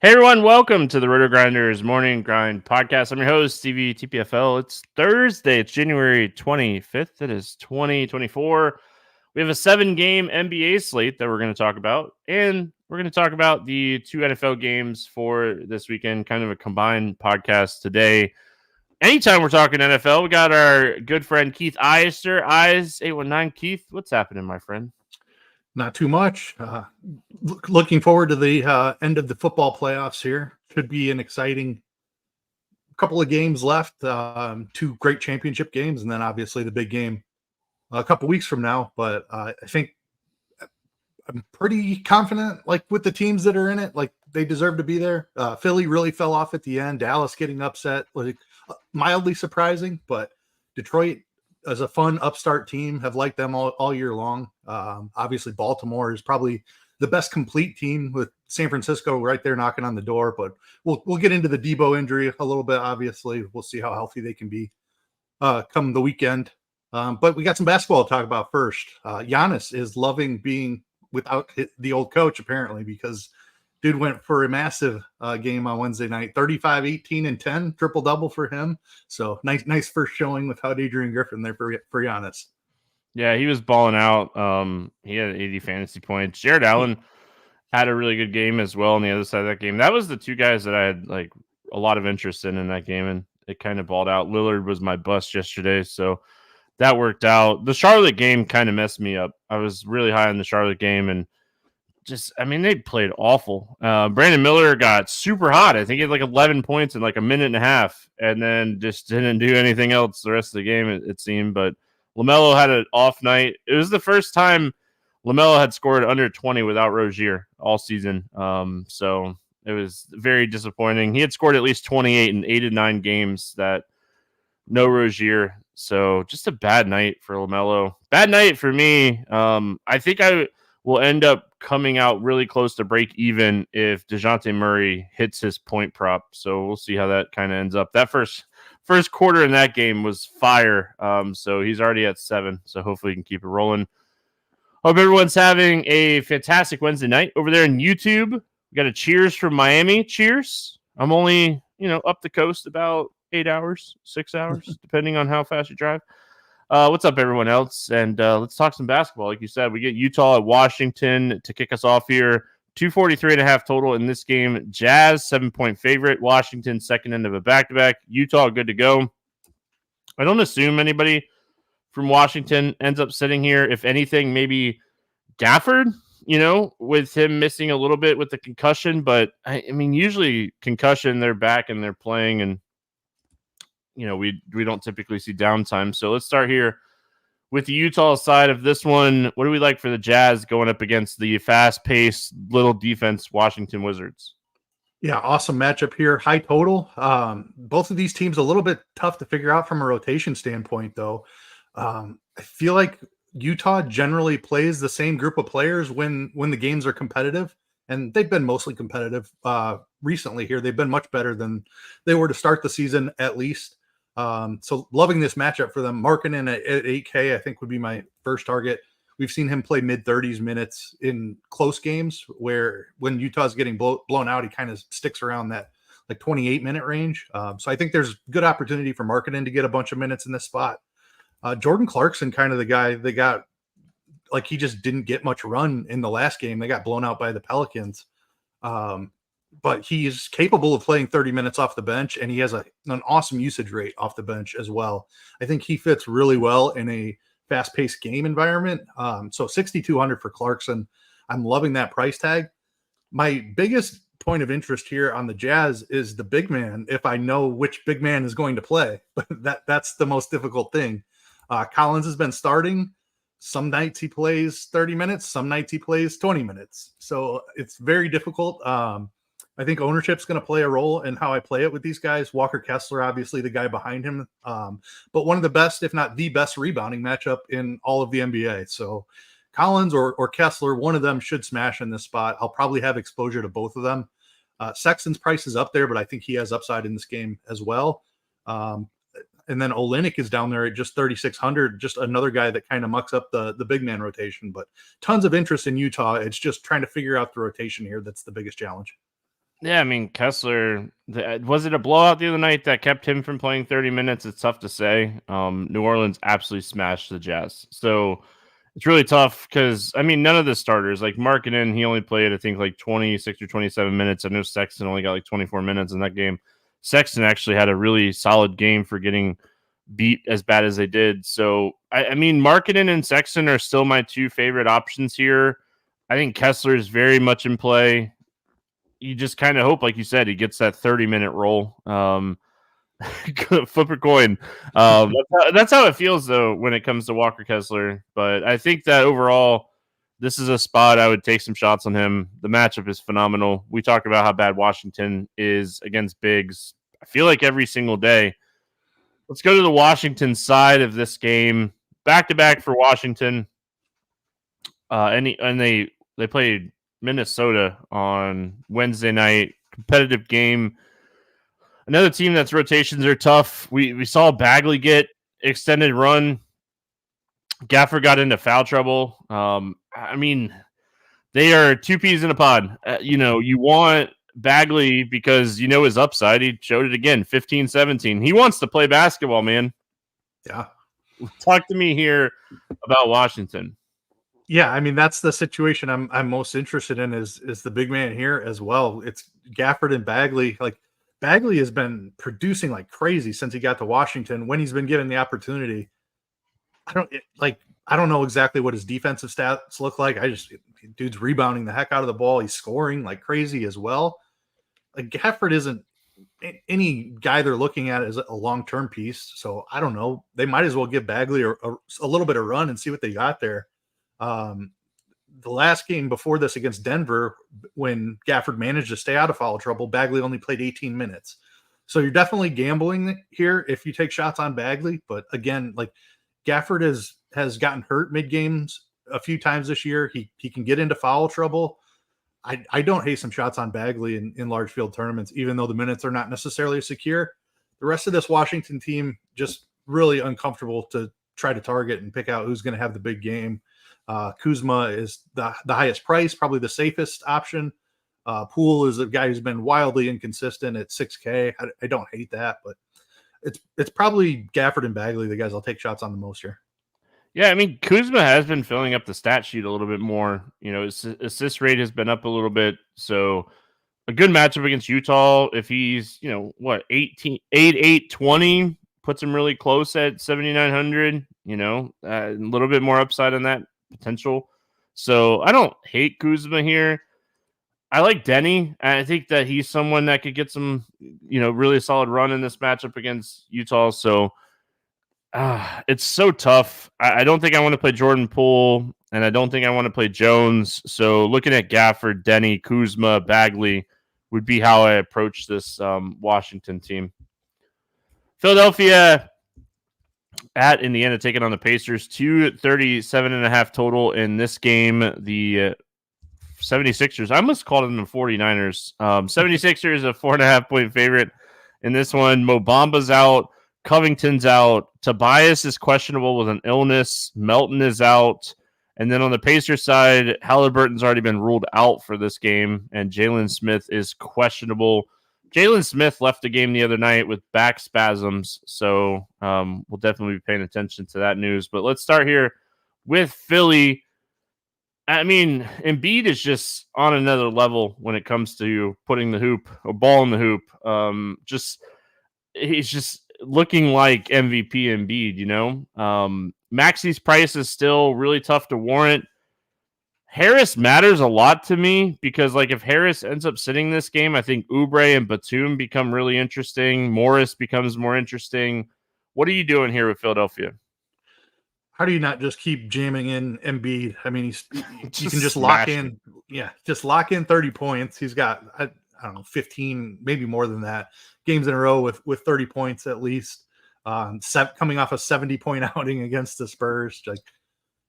Hey everyone, welcome to the RotoGrinders Morning Grind podcast. I'm your host, Stevietpfl. It's Thursday, it's January 25th. It is 2024. We have a 7-game NBA slate that we're going to talk about, and we're going to talk about the 2 NFL games for this weekend, kind of a combined podcast today. Anytime we're talking NFL, we got our good friend Keith Eyster, Eys819. Keith, what's happening, my friend? Not too much. Looking forward to the end of the football playoffs here. Should be an exciting couple of games left. 2 great championship games, and then obviously the big game a couple weeks from now. But I think I'm pretty confident, like with the teams that are in it, like they deserve to be there. Philly really fell off at the end. Dallas getting upset, like mildly surprising, but Detroit as a fun upstart team, have liked them all year long. Obviously, Baltimore is probably the best complete team with San Francisco right there knocking on the door. But we'll get into the Debo injury a little bit. Obviously, we'll see how healthy they can be come the weekend. But we got some basketball to talk about first. Giannis is loving being without the old coach, apparently, because dude went for a massive game on Wednesday night, 35, 18, and 10, triple-double for him. So nice first showing without Adrian Griffin there for Giannis. Yeah, he was balling out. He had 80 fantasy points. Jared Allen had a really good game as well on the other side of that game. That was the 2 guys that I had like a lot of interest in that game, and it kind of balled out. Lillard was my bust yesterday, so that worked out. The Charlotte game kind of messed me up. I was really high on the Charlotte game, and they played awful. Brandon Miller got super hot. I think he had like 11 points in like a minute and a half, and then just didn't do anything else the rest of the game, it seemed. But LaMelo had an off night. It was the first time LaMelo had scored under 20 without Rozier all season. So it was very disappointing. He had scored at least 28 in 8 of 9 games that no Rozier. So just a bad night for LaMelo. Bad night for me. I think I will end up coming out really close to break even if DeJounte Murray hits his point prop. So we'll see how that kind of ends up. That first quarter in that game was fire. So he's already at 7. So hopefully he can keep it rolling. Hope everyone's having a fantastic Wednesday night over there in YouTube. We got a cheers from Miami. Cheers. I'm only, up the coast about 8 hours, 6 hours, depending on how fast you drive. What's up, everyone else? And let's talk some basketball. Like you said, we get Utah at Washington to kick us off here. 243.5 total in this game. Jazz, 7-point favorite. Washington, second end of a back-to-back. Utah, good to go. I don't assume anybody from Washington ends up sitting here. If anything, maybe Gafford, with him missing a little bit with the concussion. But, usually concussion, they're back and they're playing, and we don't typically see downtime. So let's start here with the Utah side of this one. What do we like for the Jazz going up against the fast-paced, little defense Washington Wizards? Yeah, awesome matchup here. High total. Both of these teams a little bit tough to figure out from a rotation standpoint, though. I feel like Utah generally plays the same group of players when the games are competitive, and they've been mostly competitive recently here. They've been much better than they were to start the season, at least. So loving this matchup for them. Markkanen at 8K, I think, would be my first target. We've seen him play mid-30s minutes in close games where when Utah's getting blown out, he kind of sticks around that like 28-minute range. So I think there's good opportunity for Markkanen to get a bunch of minutes in this spot. Jordan Clarkson, kind of the guy that got, like, he just didn't get much run in the last game. They got blown out by the Pelicans. But he is capable of playing 30 minutes off the bench, and he has an awesome usage rate off the bench as well. I think he fits really well in a fast-paced game environment. So 6,200 for Clarkson. I'm loving that price tag. My biggest point of interest here on the Jazz is the big man, if I know which big man is going to play. But that's the most difficult thing. Collins has been starting. Some nights he plays 30 minutes. Some nights he plays 20 minutes. So it's very difficult. I think ownership's going to play a role in how I play it with these guys. Walker Kessler, obviously the guy behind him, but one of the best, if not the best, rebounding matchup in all of the NBA. So Collins or Kessler, one of them should smash in this spot. I'll probably have exposure to both of them. Sexton's price is up there, but I think he has upside in this game as well. And then Olynyk is down there at just 3,600, just another guy that kind of mucks up the big man rotation. But tons of interest in Utah. It's just trying to figure out the rotation here that's the biggest challenge. Yeah, I mean, Kessler, was it a blowout the other night that kept him from playing 30 minutes? It's tough to say. New Orleans absolutely smashed the Jazz. So it's really tough because, I mean, none of the starters, like Markkanen, he only played, I think, like 26 or 27 minutes. I know Sexton only got like 24 minutes in that game. Sexton actually had a really solid game for getting beat as bad as they did. So, I mean, Markkanen and Sexton are still my two favorite options here. I think Kessler is very much in play. You just kind of hope, like you said, he gets that 30-minute roll. Flip a coin. That's how it feels, though, when it comes to Walker Kessler. But I think that overall, this is a spot I would take some shots on him. The matchup is phenomenal. We talked about how bad Washington is against bigs. I feel like every single day. Let's go to the Washington side of this game. Back-to-back for Washington. And they played Minnesota on Wednesday night. Competitive game. Another team that's rotations are tough. We saw Bagley get extended run. Gafford got into foul trouble. I mean, they are two peas in a pod. You want Bagley because you know his upside. He showed it again, 15-17. He wants to play basketball, man. Yeah. Talk to me here about Washington. Yeah, I mean that's the situation I'm most interested in is the big man here as well. It's Gafford and Bagley. Like Bagley has been producing like crazy since he got to Washington when he's been given the opportunity. I don't know exactly what his defensive stats look like. Dude's rebounding the heck out of the ball. He's scoring like crazy as well. Like Gafford isn't any guy they're looking at as a long-term piece. So I don't know. They might as well give Bagley a little bit of run and see what they got there. The last game before this against Denver, when Gafford managed to stay out of foul trouble, Bagley only played 18 minutes. So you're definitely gambling here if you take shots on Bagley. But again, like Gafford has gotten hurt mid games a few times this year. He can get into foul trouble. I don't hate some shots on Bagley in large field tournaments, even though the minutes are not necessarily secure. The rest of this Washington team just really uncomfortable to try to target and pick out who's going to have the big game. Kuzma is the highest price, probably the safest option. Poole is a guy who's been wildly inconsistent at 6K. I don't hate that, but it's probably Gafford and Bagley, the guys I'll take shots on the most here. Yeah, I mean, Kuzma has been filling up the stat sheet a little bit more. His assist rate has been up a little bit. So a good matchup against Utah. If he's, 8-8-20, puts him really close at 7,900, a little bit more upside on that potential. So I don't hate Kuzma here. I like Denny. I think that he's someone that could get some, really solid run in this matchup against Utah. So it's so tough. I don't think I want to play Jordan Poole, and I don't think I want to play Jones. So looking at Gafford, Denny, Kuzma, Bagley would be how I approach this Washington team. Philadelphia at Indiana taking on the Pacers. 237.5 total in this game. The 76ers, I almost called them the 49ers. 76ers, a 4.5-point favorite in this one. Mo Bamba's out. Covington's out. Tobias is questionable with an illness. Melton is out. And then on the Pacers side, Halliburton's already been ruled out for this game, and Jalen Smith is questionable. Jalen Smith left the game the other night with back spasms, so we'll definitely be paying attention to that news. But let's start here with Philly. I mean, Embiid is just on another level when it comes to putting the hoop or ball in the hoop. He's just looking like MVP Embiid, Maxi's price is still really tough to warrant. Harris matters a lot to me because, if Harris ends up sitting this game, I think Oubre and Batum become really interesting. Morris becomes more interesting. What are you doing here with Philadelphia? How do you not just keep jamming in Embiid? I mean, you can just lock in. Yeah, just lock in 30 points. He's got, I don't know, 15, maybe more than that, games in a row with 30 points at least. Coming off a 70-point outing against the Spurs.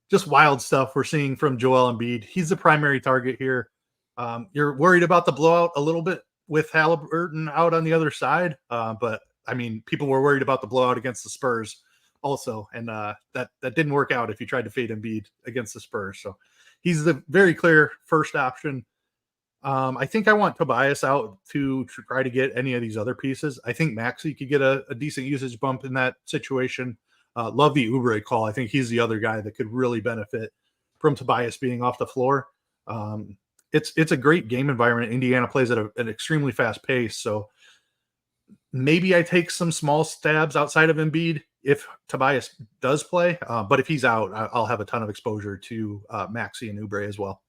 Just wild stuff we're seeing from Joel Embiid. He's the primary target here. You're worried about the blowout a little bit with Halliburton out on the other side. But, I mean, people were worried about the blowout against the Spurs also, and that didn't work out if you tried to fade Embiid against the Spurs. So he's the very clear first option. I think I want Tobias out to try to get any of these other pieces. I think Maxey could get a decent usage bump in that situation. Love the Oubre call. I think he's the other guy that could really benefit from Tobias being off the floor. It's a great game environment. Indiana plays at an extremely fast pace, so maybe I take some small stabs outside of Embiid if Tobias does play. But if he's out, I'll have a ton of exposure to Maxey and Oubre as well.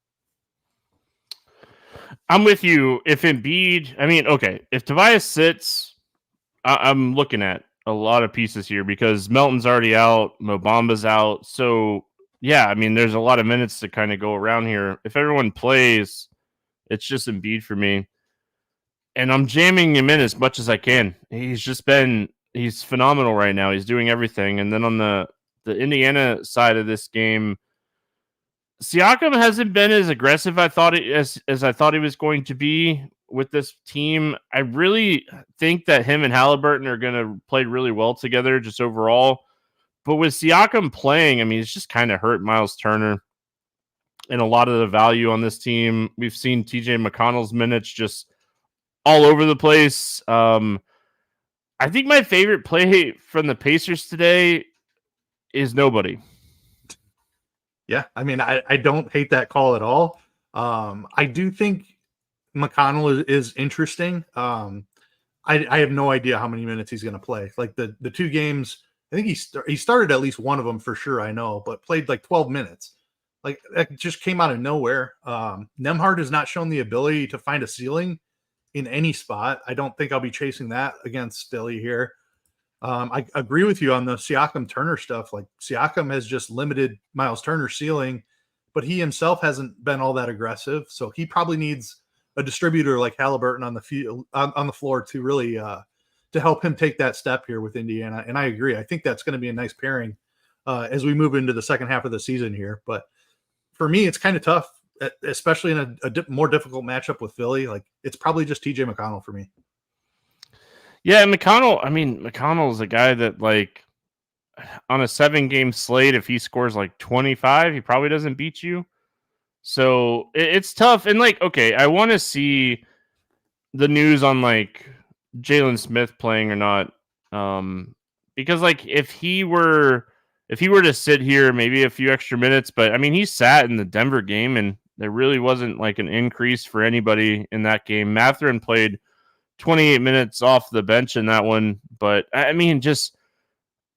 I'm with you. If Embiid, if Tobias sits, I'm looking at a lot of pieces here because Melton's already out, Mo Bamba's out. So, yeah, there's a lot of minutes to kind of go around here. If everyone plays, it's just Embiid for me. And I'm jamming him in as much as I can. He's phenomenal right now. He's doing everything. And then on the Indiana side of this game, Siakam hasn't been as aggressive as I thought he was going to be with this team. I really think that him and Halliburton are going to play really well together just overall. But with Siakam playing, he's just kind of hurt Miles Turner and a lot of the value on this team. We've seen TJ McConnell's minutes just all over the place. I think my favorite play from the Pacers today is nobody. Yeah, I don't hate that call at all. I do think McConnell is interesting. I have no idea how many minutes he's going to play. Like the 2 games, I think he started at least one of them for sure, I know, but played like 12 minutes. Like that just came out of nowhere. Nembhard has not shown the ability to find a ceiling in any spot. I don't think I'll be chasing that against Philly here. I agree with you on the Siakam Turner stuff. Like Siakam has just limited Miles Turner's ceiling, but he himself hasn't been all that aggressive. So he probably needs a distributor like Halliburton on the field, on the floor to really to help him take that step here with Indiana. And I agree. I think that's going to be a nice pairing as we move into the second half of the season here. But for me, it's kind of tough, especially in a more difficult matchup with Philly. Like it's probably just TJ McConnell for me. Yeah, McConnell's a guy that, like, on a 7-game slate, if he scores like 25, he probably doesn't beat you. So it's tough. And I want to see the news on Jalen Smith playing or not. Because if he were to sit here, maybe a few extra minutes, but he sat in the Denver game and there really wasn't an increase for anybody in that game. Mathurin played 28 minutes off the bench in that one, but just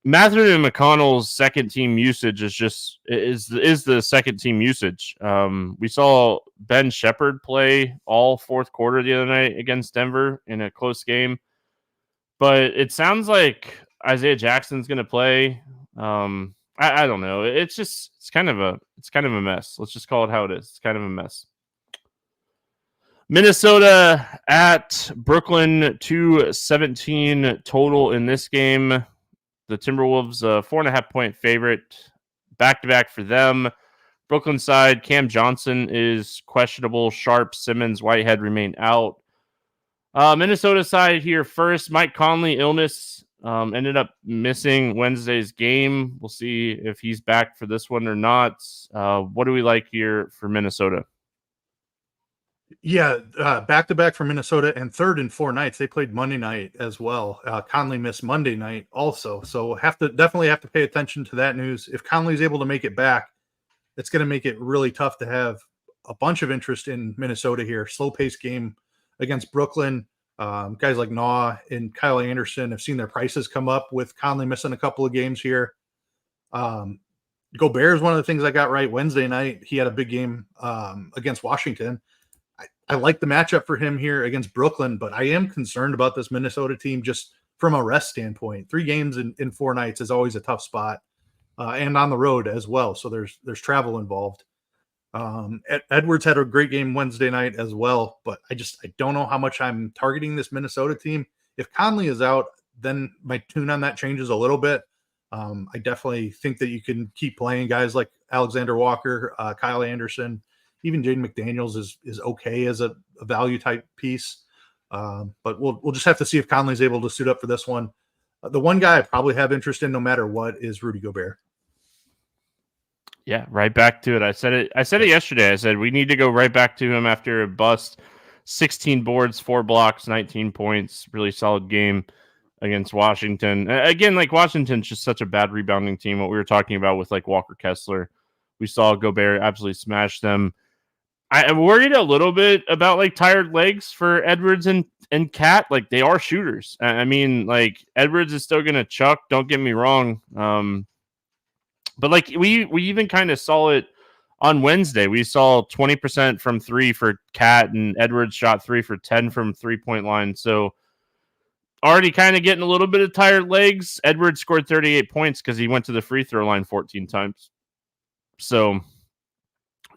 Mathurin and McConnell's second team usage is the second team usage. We saw Ben Shepherd play all fourth quarter the other night against Denver in a close game, but it sounds like Isaiah Jackson's going to play. I don't know. It's kind of a mess. Let's just call it how it is. It's kind of a mess. Minnesota at Brooklyn, 217 total in this game. The Timberwolves, 4.5-point favorite, back-to-back for them. Brooklyn side, Cam Johnson is questionable. Sharp, Simmons, Whitehead remain out. Minnesota side here first, Mike Conley, illness, ended up missing Wednesday's game. We'll see if he's back for this one or not. What do we like here for Minnesota? Yeah, back-to-back for Minnesota, and third in 4 nights. They played Monday night as well. Conley missed Monday night also. So definitely have to pay attention to that news. If Conley's able to make it back, it's going to make it really tough to have a bunch of interest in Minnesota here. Slow-paced game against Brooklyn. Guys like Naw and Kyle Anderson have seen their prices come up with Conley missing a couple of games here. Gobert is one of the things I got right Wednesday night. He had a big game against Washington. I like the matchup for him here against Brooklyn, but I am concerned about this Minnesota team just from a rest standpoint. 3 games in 4 nights is always a tough spot, and on the road as well. So there's travel involved. Edwards had a great game Wednesday night as well, but I don't know how much I'm targeting this Minnesota team. If Conley is out, then my tune on that changes a little bit. I definitely think that you can keep playing guys like Alexander Walker, Kyle Anderson. Even Jaden McDaniels is okay as a value type piece. But we'll just have to see if Conley's able to suit up for this one. The one guy I probably have interest in no matter what is Rudy Gobert. Yeah, right back to it. I said it yesterday. I said we need to go right back to him after a bust. 16 boards, 4 blocks, 19 points. Really solid game against Washington. Again, like Washington's just such a bad rebounding team. What we were talking about with like Walker Kessler, we saw Gobert absolutely smash them. I'm worried a little bit about like tired legs for Edwards and Cat. Like they are shooters. I mean, like Edwards is still gonna chuck. Don't get me wrong. But like we even kind of saw it on Wednesday. We saw 20% from 3 for Cat, and Edwards shot 3 for 10 from 3-point line. So already kind of getting a little bit of tired legs. Edwards scored 38 points because he went to the free throw line 14 times. So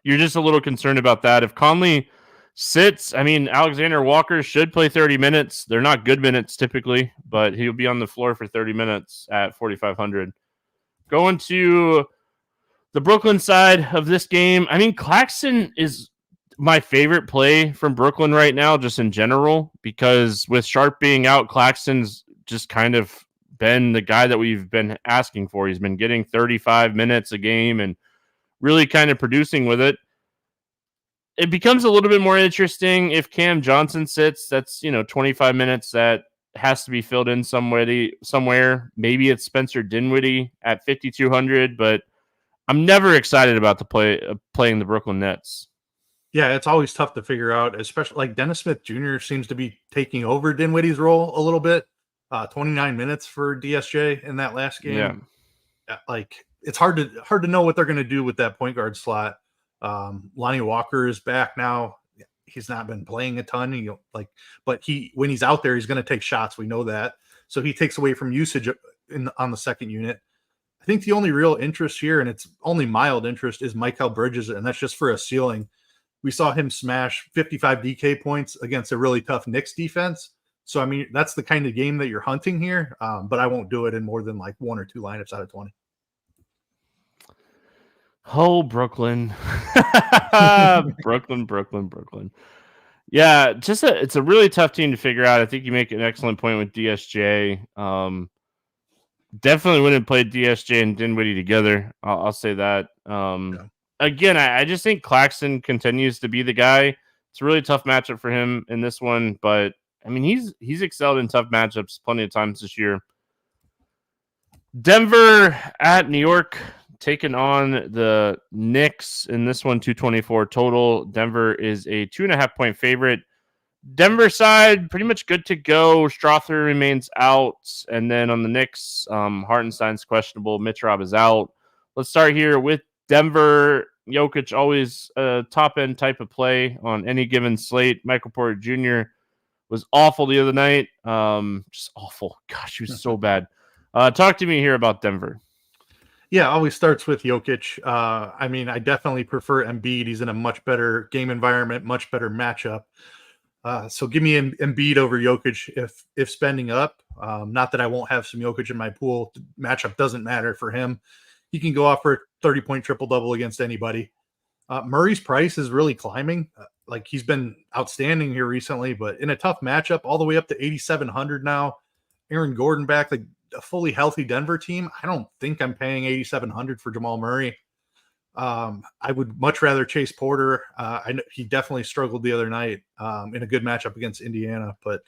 you're just a little concerned about that. If Conley sits, I mean, Alexander Walker should play 30 minutes. They're not good minutes typically, but he'll be on the floor for 30 minutes at 4,500. Going to the Brooklyn side of this game, I mean, Claxton is my favorite play from Brooklyn right now, just in general, because with Sharp being out, Claxton's just kind of been the guy that we've been asking for. He's been getting 35 minutes a game and really kind of producing with it. It becomes a little bit more interesting if Cam Johnson sits. That's, 25 minutes that has to be filled in somewhere. Maybe it's Spencer Dinwiddie at 5,200, but I'm never excited about the playing the Brooklyn Nets. Yeah, it's always tough to figure out, especially like Dennis Smith Jr. seems to be taking over Dinwiddie's role a little bit. 29 minutes for DSJ in that last game. Yeah. Like it's hard to know what they're going to do with that point guard slot. Lonnie Walker is back now. He's not been playing a ton, but when he's out there, he's going to take shots. We know that. So he takes away from usage on the second unit. I think the only real interest here, and it's only mild interest, is Mikal Bridges, and that's just for a ceiling. We saw him smash 55 DK points against a really tough Knicks defense. So, I mean, that's the kind of game that you're hunting here, but I won't do it in more than like 1 or 2 lineups out of 20. Oh, Brooklyn. Brooklyn. Yeah, it's a really tough team to figure out. I think you make an excellent point with DSJ. Definitely wouldn't play DSJ and Dinwiddie together. I'll say that. Again, I just think Claxton continues to be the guy. It's a really tough matchup for him in this one, but I mean, he's excelled in tough matchups plenty of times this year. Denver at New York, taking on the Knicks in this one, 224 total. Denver is a 2.5-point favorite. Denver side, pretty much good to go. Strother remains out. And then on the Knicks, Hartenstein's questionable. Mitrov is out. Let's start here with Denver. Jokic, always a top-end type of play on any given slate. Michael Porter Jr. was awful the other night. Just awful. Gosh, he was so bad. Talk to me here about Denver. Yeah, always starts with Jokic. I mean, I definitely prefer Embiid. He's in a much better game environment, much better matchup. So give me Embiid over Jokic if spending up. Not that I won't have some Jokic in my pool. The matchup doesn't matter for him. He can go off for a 30-point triple-double against anybody. Murray's price is really climbing. Like he's been outstanding here recently, but in a tough matchup, all the way up to 8,700 now. Aaron Gordon back, like a fully healthy Denver team. I don't think I'm paying 8,700 for Jamal Murray. I would much rather chase Porter. I know he definitely struggled the other night in a good matchup against Indiana, but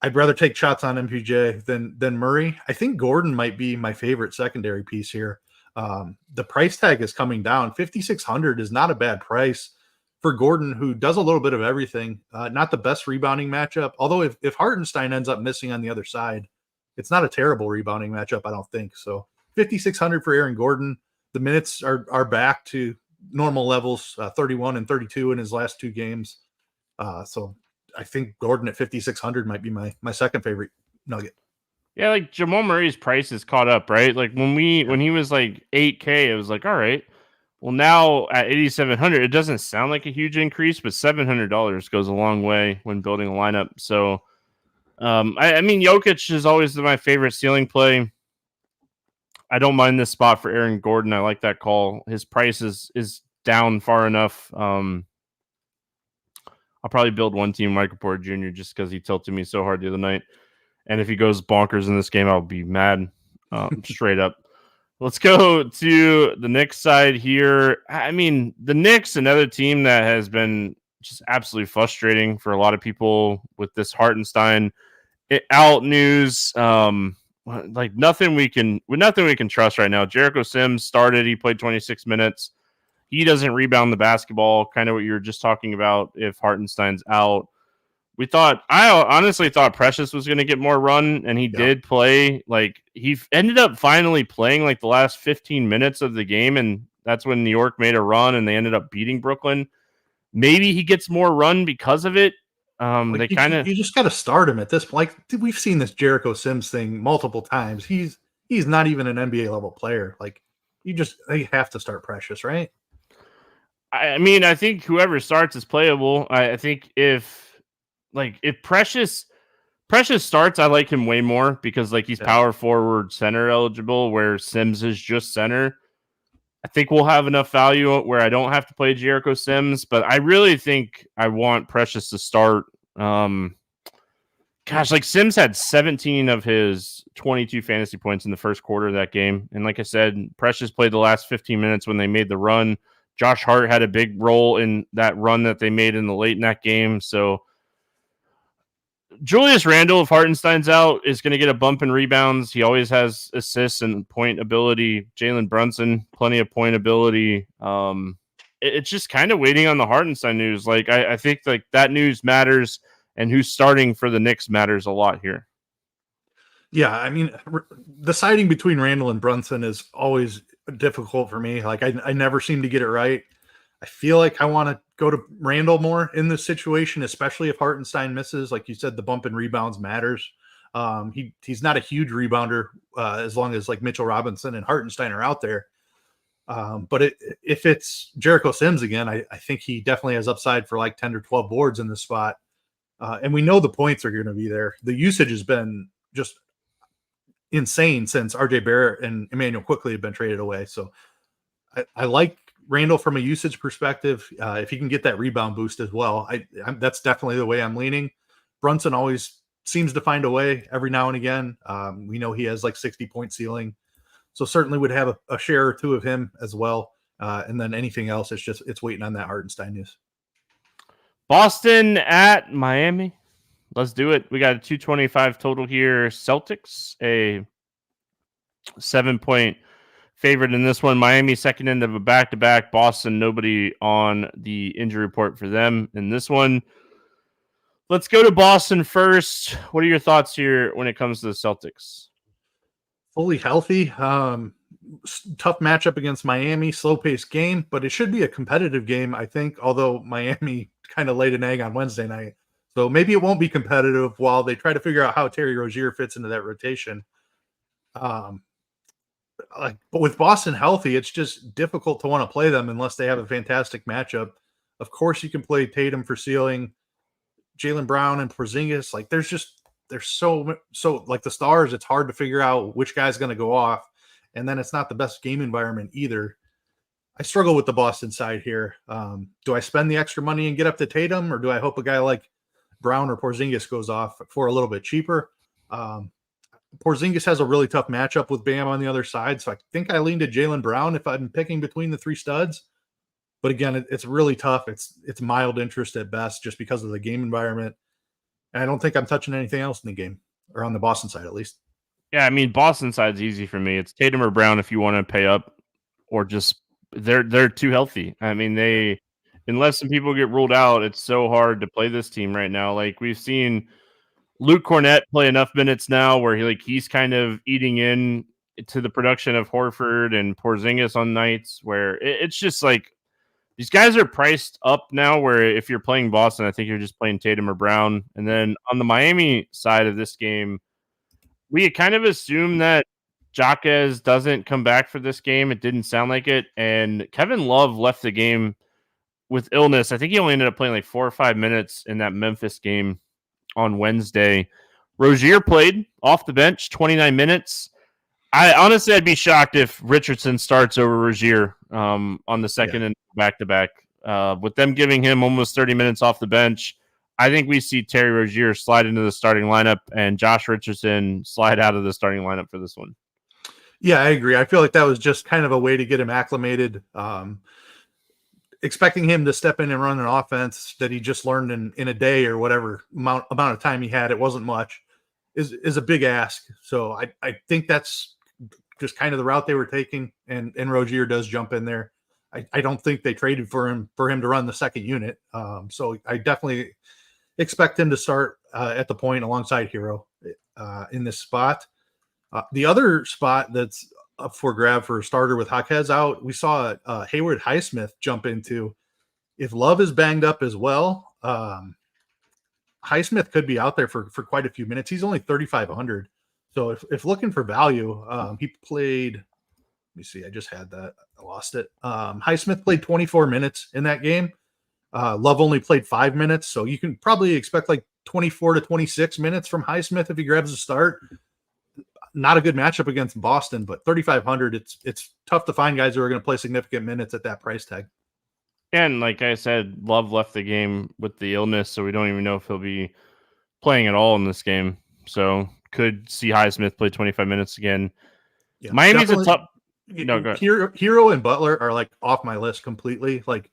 I'd rather take shots on MPJ than Murray. I think Gordon might be my favorite secondary piece here. The price tag is coming down. 5,600 is not a bad price for Gordon, who does a little bit of everything. Not the best rebounding matchup, although if Hartenstein ends up missing on the other side, it's not a terrible rebounding matchup, I don't think. So 5,600 for Aaron Gordon. The minutes are back to normal levels, 31 and 32 in his last 2 games. So I think Gordon at 5,600 might be my second favorite nugget. Yeah, like Jamal Murray's price is caught up, right? Like when he was like 8K, it was like, all right. Well, now at 8,700, it doesn't sound like a huge increase, but $700 goes a long way when building a lineup. So, I mean, Jokic is always my favorite ceiling play. I don't mind this spot for Aaron Gordon. I like that call. His price is down far enough. I'll probably build one team, Michael Porter Jr., just because he tilted me so hard the other night. And if he goes bonkers in this game, I'll be mad, straight up. Let's go to the Knicks side here. I mean, the Knicks, another team that has been just absolutely frustrating for a lot of people with this Hartenstein out news. Like nothing we can trust right now. Jericho Sims started. He played 26 minutes. He doesn't rebound the basketball. Kind of what you were just talking about. If Hartenstein's out, I honestly thought Precious was going to get more run, and he did play. Like he ended up finally playing like the last 15 minutes of the game, and that's when New York made a run, and they ended up beating Brooklyn. Maybe he gets more run because of it. Like you just got to start him at this point. Like we've seen this Jericho Sims thing multiple times. He's not even an NBA level player. Like they have to start Precious, right? I mean, I think whoever starts is playable. I think if Precious starts, I like him way more because like he's power forward center eligible, where Sims is just center. I think we'll have enough value where I don't have to play Jericho Sims, but I really think I want Precious to start. Like Sims had 17 of his 22 fantasy points in the first quarter of that game. And like I said, Precious played the last 15 minutes when they made the run. Josh Hart had a big role in that run that they made in the late in that game. So Julius Randle, if Hartenstein's out, is going to get a bump in rebounds. He always has assists and point ability. Jalen Brunson, plenty of point ability. It's just kind of waiting on the Hartenstein news. Like I think like that news matters, and who's starting for the Knicks matters a lot here. Yeah, I mean, deciding between Randle and Brunson is always difficult for me. Like I never seem to get it right. I feel like I want to go to Randle more in this situation, especially if Hartenstein misses. Like you said, the bump in rebounds matters. He's not a huge rebounder as long as like Mitchell Robinson and Hartenstein are out there. But if it's Jericho Sims again, I think he definitely has upside for like 10 or 12 boards in this spot. And we know the points are going to be there. The usage has been just insane since RJ Barrett and Emmanuel Quickley have been traded away. So I like Randle from a usage perspective. If he can get that rebound boost as well, that's definitely the way I'm leaning. Brunson always seems to find a way every now and again. We know he has like 60-point ceiling, so certainly would have a share or two of him as well. And then anything else, it's waiting on that Hartenstein news. Boston at Miami. Let's do it. We got a 225 total here. Celtics, a 7-point favorite in this one. Miami, second end of a back-to-back. Boston, nobody on the injury report for them in this one. Let's go to Boston first. What are your thoughts here when it comes to the Celtics? Fully healthy. Tough matchup against Miami. Slow-paced game, but it should be a competitive game, I think, although Miami kind of laid an egg on Wednesday night. So maybe it won't be competitive while they try to figure out how Terry Rozier fits into that rotation. But with Boston healthy, it's just difficult to want to play them unless they have a fantastic matchup. Of course, you can play Tatum for ceiling, Jaylen Brown and Porzingis. Like they're so like the stars. It's hard to figure out which guy's going to go off, and then it's not the best game environment either. I struggle with the Boston side here. Do I spend the extra money and get up to Tatum, or do I hope a guy like Brown or Porzingis goes off for a little bit cheaper? Porzingis has a really tough matchup with Bam on the other side, so I think I lean to Jaylen Brown if I'm picking between the three studs. But again, it's really tough. It's mild interest at best just because of the game environment. And I don't think I'm touching anything else in the game, or on the Boston side at least. Yeah, I mean, Boston side's easy for me. It's Tatum or Brown if you want to pay up, or just they're too healthy. I mean, unless some people get ruled out, it's so hard to play this team right now. Like we've seen Luke Cornett play enough minutes now where he's kind of eating in to the production of Horford and Porzingis on nights where it's just like these guys are priced up now where if you're playing Boston, I think you're just playing Tatum or Brown. And then on the Miami side of this game, we kind of assume that Jaquez doesn't come back for this game. It didn't sound like it. And Kevin Love left the game with illness. I think he only ended up playing like 4 or 5 minutes in that Memphis game on Wednesday. Rozier played off the bench 29 minutes. I'd be shocked if Richardson starts over Rozier on the second and back-to-back. With them giving him almost 30 minutes off the bench, I think we see Terry Rozier slide into the starting lineup and Josh Richardson slide out of the starting lineup for this one. Yeah, I agree. I feel like that was just kind of a way to get him acclimated. Expecting him to step in and run an offense that he just learned in a day or whatever amount of time he had, it wasn't much, is a big ask. So I think that's just kind of the route they were taking. And Rozier does jump in there. I don't think they traded for him to run the second unit. So I definitely expect him to start at the point alongside Hero in this spot. The other spot that's up for grab for a starter with Jaquez out, we saw Hayward Highsmith jump into. If Love is banged up as well, Highsmith could be out there for quite a few minutes. He's only 3,500. So if looking for value, he played, let me see, I just had that. I lost it. Highsmith played 24 minutes in that game. Love only played 5 minutes. So you can probably expect like 24 to 26 minutes from Highsmith if he grabs a start. Not a good matchup against Boston, but 3,500. It's tough to find guys who are going to play significant minutes at that price tag. And like I said, Love left the game with the illness, so we don't even know if he'll be playing at all in this game. So could see Highsmith play 25 minutes again. Yeah, Miami's a tough. No, go ahead. Hero and Butler are like off my list completely. Like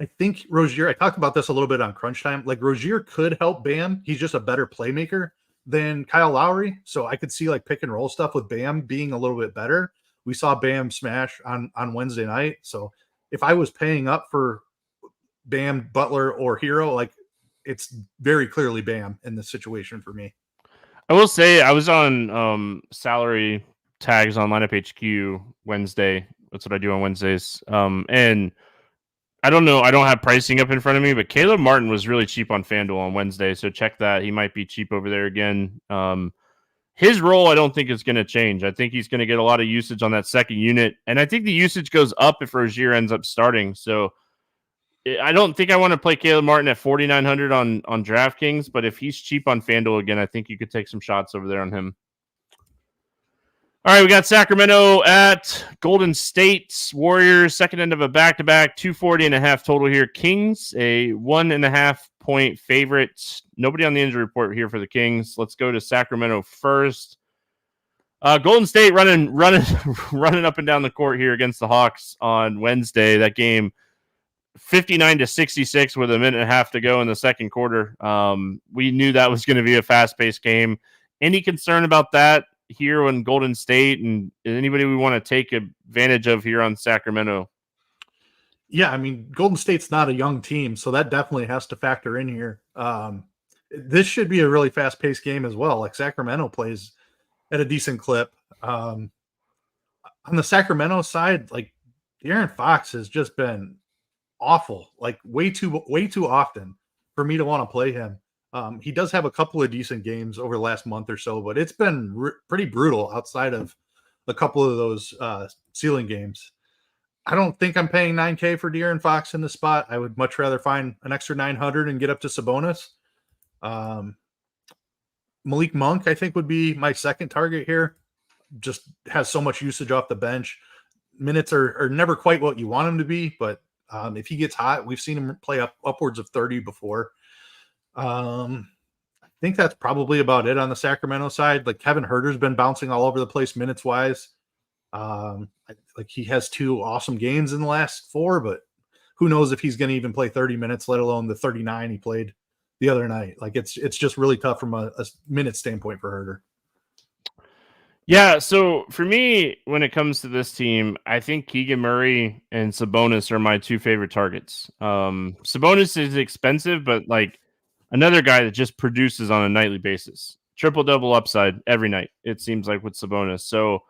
I think Rozier, I talked about this a little bit on Crunch Time. Like Rozier could help Bam. He's just a better playmaker than Kyle Lowry. So I could see like pick and roll stuff with Bam being a little bit better. We saw Bam smash on Wednesday night. So if I was paying up for Bam, Butler, or Hero, like it's very clearly Bam in this situation for me. I will say I was on salary tags on Lineup HQ Wednesday. That's what I do on Wednesdays. And I don't know. I don't have pricing up in front of me, but Caleb Martin was really cheap on FanDuel on Wednesday. So check that. He might be cheap over there again. His role, I don't think is going to change. I think he's going to get a lot of usage on that second unit. And I think the usage goes up if Rozier ends up starting. So I don't think I want to play Caleb Martin at 4,900 on DraftKings, but if he's cheap on FanDuel again, I think you could take some shots over there on him. All right, we got Sacramento at Golden State Warriors, second end of a back-to-back, 240.5 total here. Kings, a 1.5 point favorite. Nobody on the injury report here for the Kings. Let's go to Sacramento first. Golden State running up and down the court here against the Hawks on Wednesday. That game 59-66 with a minute and a half to go in the second quarter. We knew that was going to be a fast-paced game. Any concern about that here in Golden State, and anybody we want to take advantage of here on Sacramento? Yeah, I mean, Golden State's not a young team, so that definitely has to factor in here. This should be a really fast-paced game as well. Like Sacramento plays at a decent clip. On the Sacramento side, like De'Aaron Fox has just been awful, like way too often for me to want to play him. He does have a couple of decent games over the last month or so, but it's been pretty brutal outside of a couple of those ceiling games. I don't think I'm paying $9K for De'Aaron Fox in the spot. I would much rather find an extra 900 and get up to Sabonis. Malik Monk, I think, would be my second target here. Just has so much usage off the bench. Minutes are never quite what you want him to be, but if he gets hot, we've seen him play upwards of 30 before. I think that's probably about it on the Sacramento side. Like Kevin Huerter's been bouncing all over the place minutes wise. Like he has 2 awesome games in the last 4, but who knows if he's going to even play 30 minutes, let alone the 39 he played the other night. Like it's just really tough from a minute standpoint for Huerter. Yeah, so for me, when it comes to this team, I think Keegan Murray and Sabonis are my 2 favorite targets. Sabonis is expensive, but like another guy that just produces on a nightly basis. Triple-double upside every night, it seems like, with Sabonis. So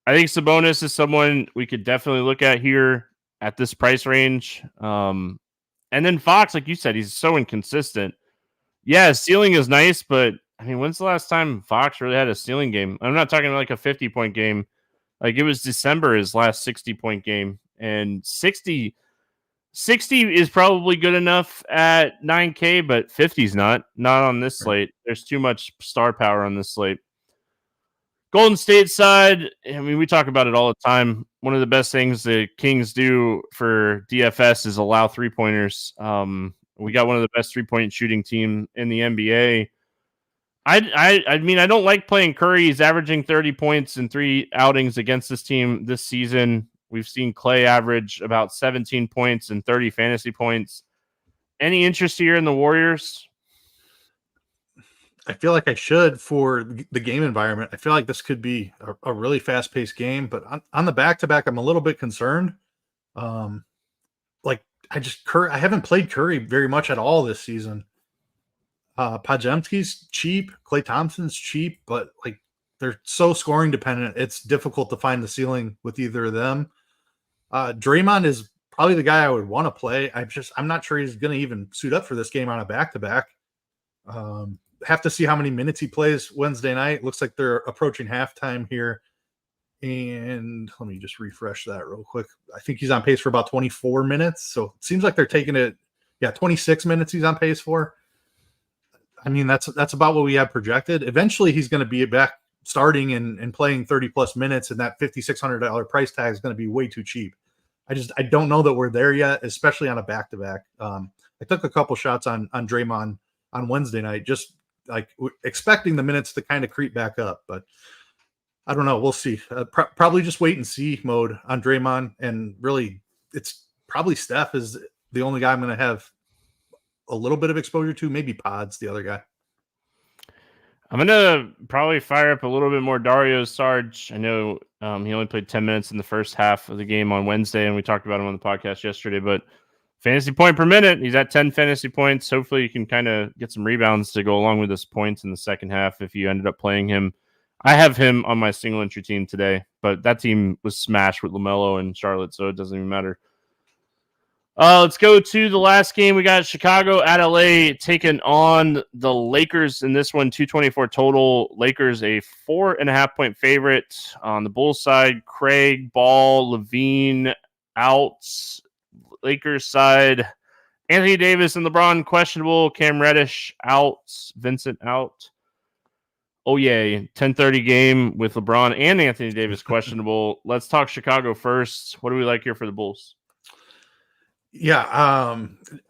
I think Sabonis is someone we could definitely look at here at this price range. And then Fox, like you said, he's so inconsistent. Yeah, his ceiling is nice, but I mean, when's the last time Fox really had a ceiling game? I'm not talking like a 50-point game. Like it was December, his last 60-point game. And 60 is probably good enough at 9K, but 50 is not on this slate. There's too much star power on this slate. Golden State side, I mean, we talk about it all the time. One of the best things the Kings do for DFS is allow 3-pointers. We got one of the best 3-point shooting team in the NBA. I mean, I don't like playing Curry. He's averaging 30 points in 3 outings against this team this season. We've seen Clay average about 17 points and 30 fantasy points. Any interest here in the Warriors? I feel like I should for the game environment. I feel like this could be a really fast-paced game, but on the back-to-back, I'm a little bit concerned. Like I haven't played Curry very much at all this season. Pajemski's cheap, Klay Thompson's cheap, but like they're so scoring dependent. It's difficult to find the ceiling with either of them. Draymond is probably the guy I would want to play. I'm not sure he's going to even suit up for this game on a back-to-back. Have to see how many minutes he plays Wednesday night. Looks like they're approaching halftime here. And let me just refresh that real quick. I think he's on pace for about 24 minutes. So it seems like they're taking it. Yeah, 26 minutes he's on pace for. I mean, that's about what we have projected. Eventually he's going to be back starting and playing 30 plus minutes, and that $5,600 price tag is going to be way too cheap. I don't know that we're there yet, especially on a back-to-back. I took a couple shots on Draymond on Wednesday night, just like expecting the minutes to kind of creep back up, but I don't know. We'll see. Probably just wait and see mode on Draymond, and really it's probably Steph is the only guy I'm going to have a little bit of exposure to. Maybe Pod's the other guy. I'm going to probably fire up a little bit more Dario Saric. I know he only played 10 minutes in the first half of the game on Wednesday, and we talked about him on the podcast yesterday, but fantasy point per minute, he's at 10 fantasy points. Hopefully you can kind of get some rebounds to go along with his points in the second half if you ended up playing him. I have him on my single entry team today, but that team was smashed with LaMelo and Charlotte, so it doesn't even matter. Let's go to the last game. We got Chicago at LA taking on the Lakers in this one, 224 total. Lakers a 4.5 point favorite. On the Bulls side, Craig, Ball, Levine out. Lakers side, Anthony Davis and LeBron questionable. Cam Reddish out. Vincent out. Oh, yeah. 10:30 game with LeBron and Anthony Davis questionable. Let's talk Chicago first. What do we like here for the Bulls? Yeah,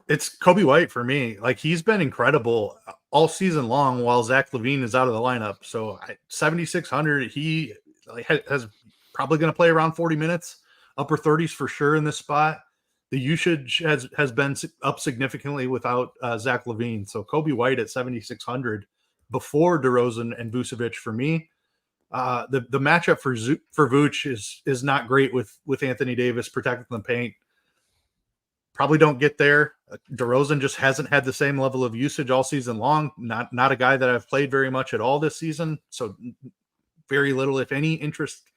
it's Kobe White for me. Like, he's been incredible all season long while Zach LaVine is out of the lineup. So 7,600, he has probably going to play around 40 minutes, upper 30s for sure in this spot. The usage has been up significantly without Zach LaVine. So Kobe White at 7,600 before DeRozan and Vucevic for me. The matchup for Vooch is not great with Anthony Davis protecting the paint. Probably don't get there. DeRozan just hasn't had the same level of usage all season long. Not a guy that I've played very much at all this season. So very little, if any, interest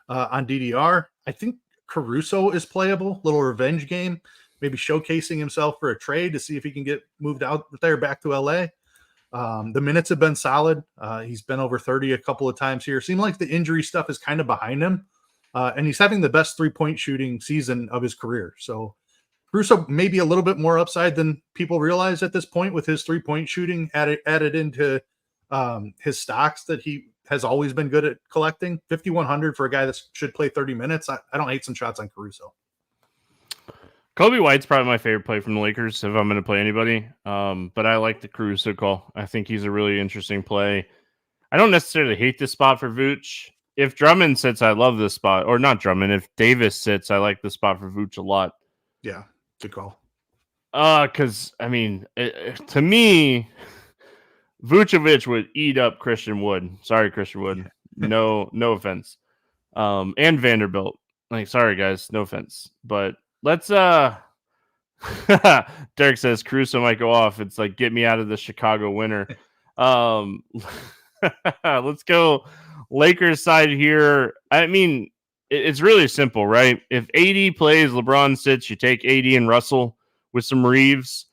on DDR. I think Caruso is playable. Little revenge game. Maybe showcasing himself for a trade to see if he can get moved out there back to LA. The minutes have been solid. He's been over 30 a couple of times here. Seemed like the injury stuff is kind of behind him. And he's having the best 3-point shooting season of his career. So Caruso maybe a little bit more upside than people realize at this point with his 3-point shooting added into his stocks that he has always been good at collecting. 5,100 for a guy that should play 30 minutes. I don't hate some shots on Caruso. Kobe White's probably my favorite play from the Lakers if I'm going to play anybody. But I like the Caruso call. I think he's a really interesting play. I don't necessarily hate this spot for Vooch. If Drummond sits, I love this spot. Or not Drummond. If Davis sits, I like this spot for Vooch a lot. Yeah. Good call. Because, I mean, to me, Vucevic would eat up Christian Wood. Sorry, Christian Wood. No offense. And Vanderbilt. Like, sorry, guys. No offense. But let's, Derek says Caruso might go off. It's like, get me out of the Chicago winter. Let's go Lakers side here. I mean, it's really simple, right? If AD plays, LeBron sits, you take AD and Russell with some Reeves.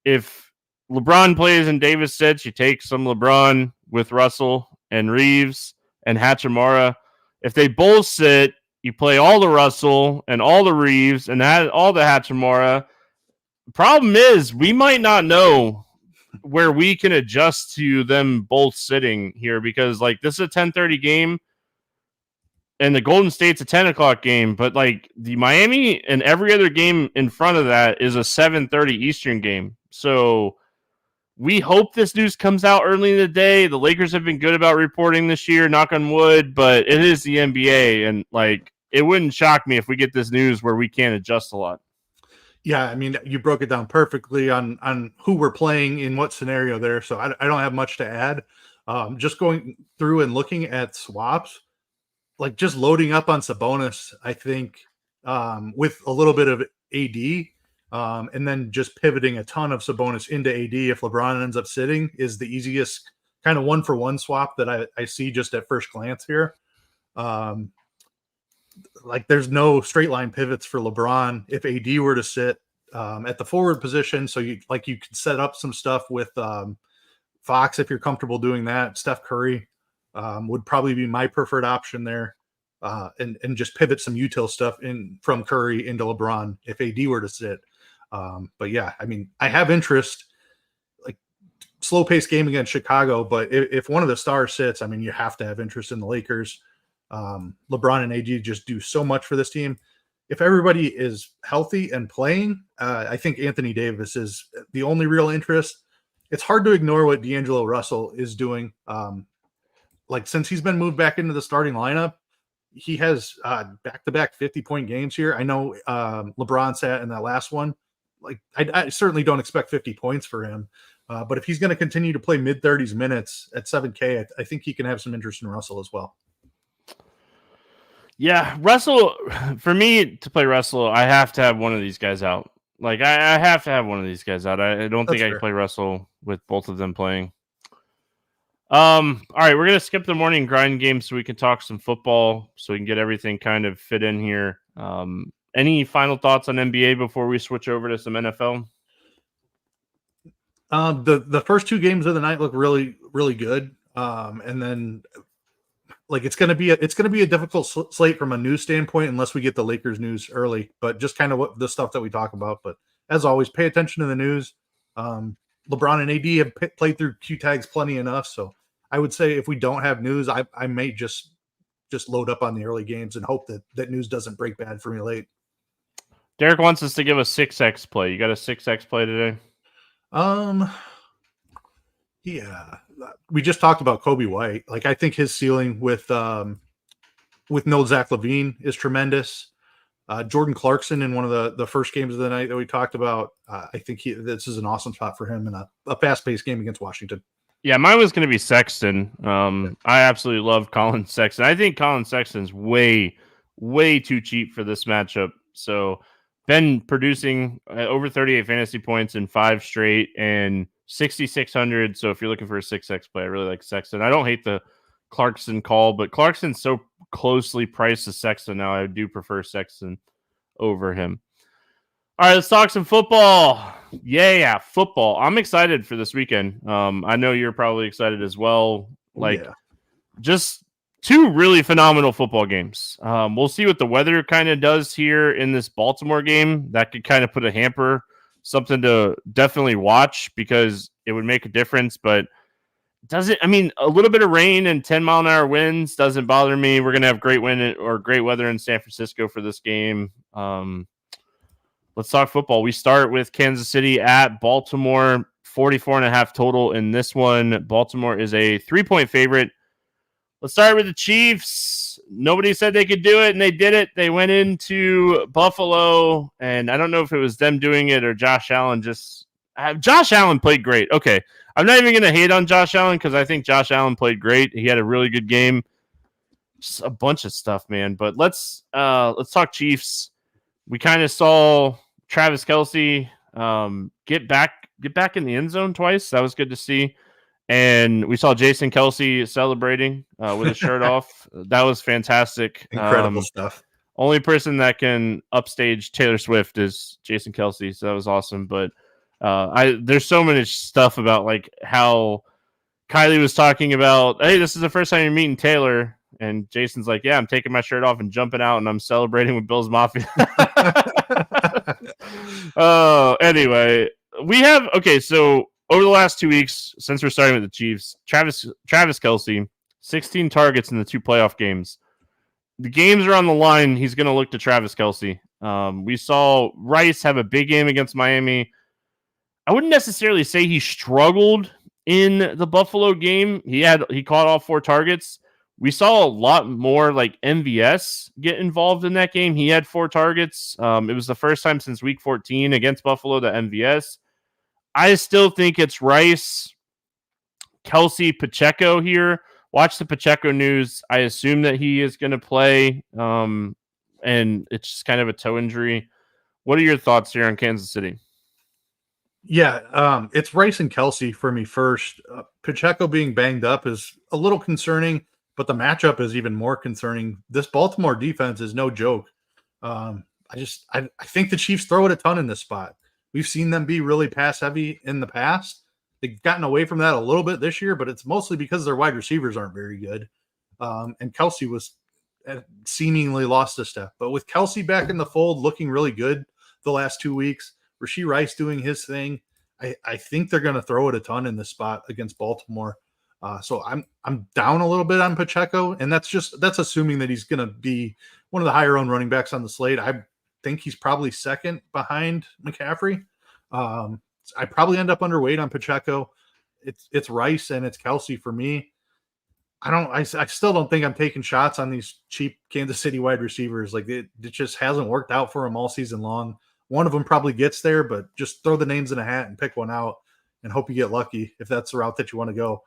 If LeBron plays and Davis sits, you take some LeBron with Russell and Reeves and Hachimura. If they both sit, you play all the Russell and all the Reeves and all the Hachimura. Problem is, we might not know where we can adjust to them both sitting here because, like, this is a 10:30 game. And the Golden State's a 10 o'clock game, but like the Miami and every other game in front of that is a 7:30 Eastern game. So We hope this news comes out early in the day. The Lakers have been good about reporting this year, knock on wood, but it is the NBA, and like it wouldn't shock me if we get this news where we can't adjust a lot. Yeah, I mean, you broke it down perfectly on who we're playing in what scenario there. So I don't have much to add. Just going through and looking at swaps, like just loading up on Sabonis, I think with a little bit of AD, and then just pivoting a ton of Sabonis into AD if LeBron ends up sitting is the easiest kind of 1-for-1 swap that I see just at first glance here. Like there's no straight line pivots for LeBron if AD were to sit at the forward position. So you could set up some stuff with Fox if you're comfortable doing that. Steph Curry would probably be my preferred option there, and just pivot some util stuff in from Curry into LeBron if AD were to sit. But yeah, I mean, I have interest, like slow paced game against Chicago, but if one of the stars sits, I mean, you have to have interest in the Lakers. LeBron and AD just do so much for this team. If everybody is healthy and playing, I think Anthony Davis is the only real interest. It's hard to ignore what D'Angelo Russell is doing. Like since he's been moved back into the starting lineup, he has back-to-back 50-point games here. I know LeBron sat in that last one. Like I certainly don't expect 50 points for him. But if he's going to continue to play mid-30s minutes at 7K, I think he can have some interest in Russell as well. Yeah, Russell, for me to play Russell, I have to have one of these guys out. Like, I have to have one of these guys out. I don't think I can play Russell with both of them playing. All right, we're going to skip the morning grind game so we can talk some football, so we can get everything kind of fit in here. Any final thoughts on NBA before we switch over to some NFL? The first two games of the night look really, really good. And then like it's gonna be a difficult slate from a news standpoint unless we get the Lakers news early. But just kind of what the stuff that we talk about. But as always, pay attention to the news. LeBron and AD have played through Q tags plenty enough, so I would say if we don't have news, I may just load up on the early games and hope that news doesn't break bad for me late. Derek wants us to give a 6x play. You got a 6x play today? Yeah, we just talked about Kobe White. Like I think his ceiling with no Zach LaVine is tremendous. Jordan Clarkson in one of the first games of the night that we talked about. I think this is an awesome spot for him in a fast-paced game against Washington. Yeah, mine was going to be Sexton. I absolutely love Colin Sexton. I think Colin Sexton's way, way too cheap for this matchup. So been producing over 38 fantasy points in 5 straight and 6,600. So if you're looking for a 6x play, I really like Sexton. I don't hate the Clarkson call, but Clarkson's so closely priced to Sexton now. I do prefer Sexton over him. All right, let's talk some football. Yeah, football. I'm excited for this weekend. I know you're probably excited as well. Just 2 really phenomenal football games. We'll see what the weather kind of does here in this Baltimore game. That could kind of put a hamper, something to definitely watch because it would make a difference. But a little bit of rain and 10-mile-an-hour winds doesn't bother me. We're going to have great wind or great weather in San Francisco for this game. Let's talk football. We start with Kansas City at Baltimore, 44.5 total in this one. Baltimore is a 3-point favorite. Let's start with the Chiefs. Nobody said they could do it, and they did it. They went into Buffalo, and I don't know if it was them doing it or Josh Allen Josh Allen played great. Okay, I'm not even going to hate on Josh Allen because I think Josh Allen played great. He had a really good game. Just a bunch of stuff, man. But let's talk Chiefs. We kind of saw Travis Kelce get back in the end zone twice. That was good to see. And we saw Jason Kelce celebrating with his shirt off. That was fantastic. Incredible stuff. Only person that can upstage Taylor Swift is Jason Kelce, so that was awesome. But there's so much stuff about like how Kylie was talking about, hey, this is the first time you're meeting Taylor. And Jason's like, yeah, I'm taking my shirt off and jumping out, and I'm celebrating with Bills Mafia. Anyway, so over the last 2 weeks, since we're starting with the Chiefs, Travis Kelce, 16 targets in the 2 playoff games. The games are on the line. He's going to look to Travis Kelce. We saw Rice have a big game against Miami. I wouldn't necessarily say he struggled in the Buffalo game. He caught all 4 targets. We saw a lot more like MVS get involved in that game. He had 4 targets. It was the first time since week 14 against Buffalo that MVS. I still think it's Rice, Kelsey, Pacheco here. Watch the Pacheco news. I assume that he is going to play, and it's just kind of a toe injury. What are your thoughts here on Kansas City? Yeah, it's Rice and Kelsey for me first. Pacheco being banged up is a little concerning, but the matchup is even more concerning. This Baltimore defense is no joke. I think the Chiefs throw it a ton in this spot. We've seen them be really pass heavy in the past. They've gotten away from that a little bit this year, but it's mostly because their wide receivers aren't very good. And Kelsey was seemingly lost a step. But with Kelsey back in the fold, looking really good the last 2 weeks, Rashee Rice doing his thing, I think they're going to throw it a ton in this spot against Baltimore. So I'm down a little bit on Pacheco, and that's assuming that he's going to be one of the higher owned running backs on the slate. I think he's probably second behind McCaffrey. I probably end up underweight on Pacheco. It's Rice and it's Kelsey for me. I still don't think I'm taking shots on these cheap Kansas City wide receivers. Like it just hasn't worked out for them all season long. One of them probably gets there, but just throw the names in a hat and pick one out and hope you get lucky if that's the route that you want to go.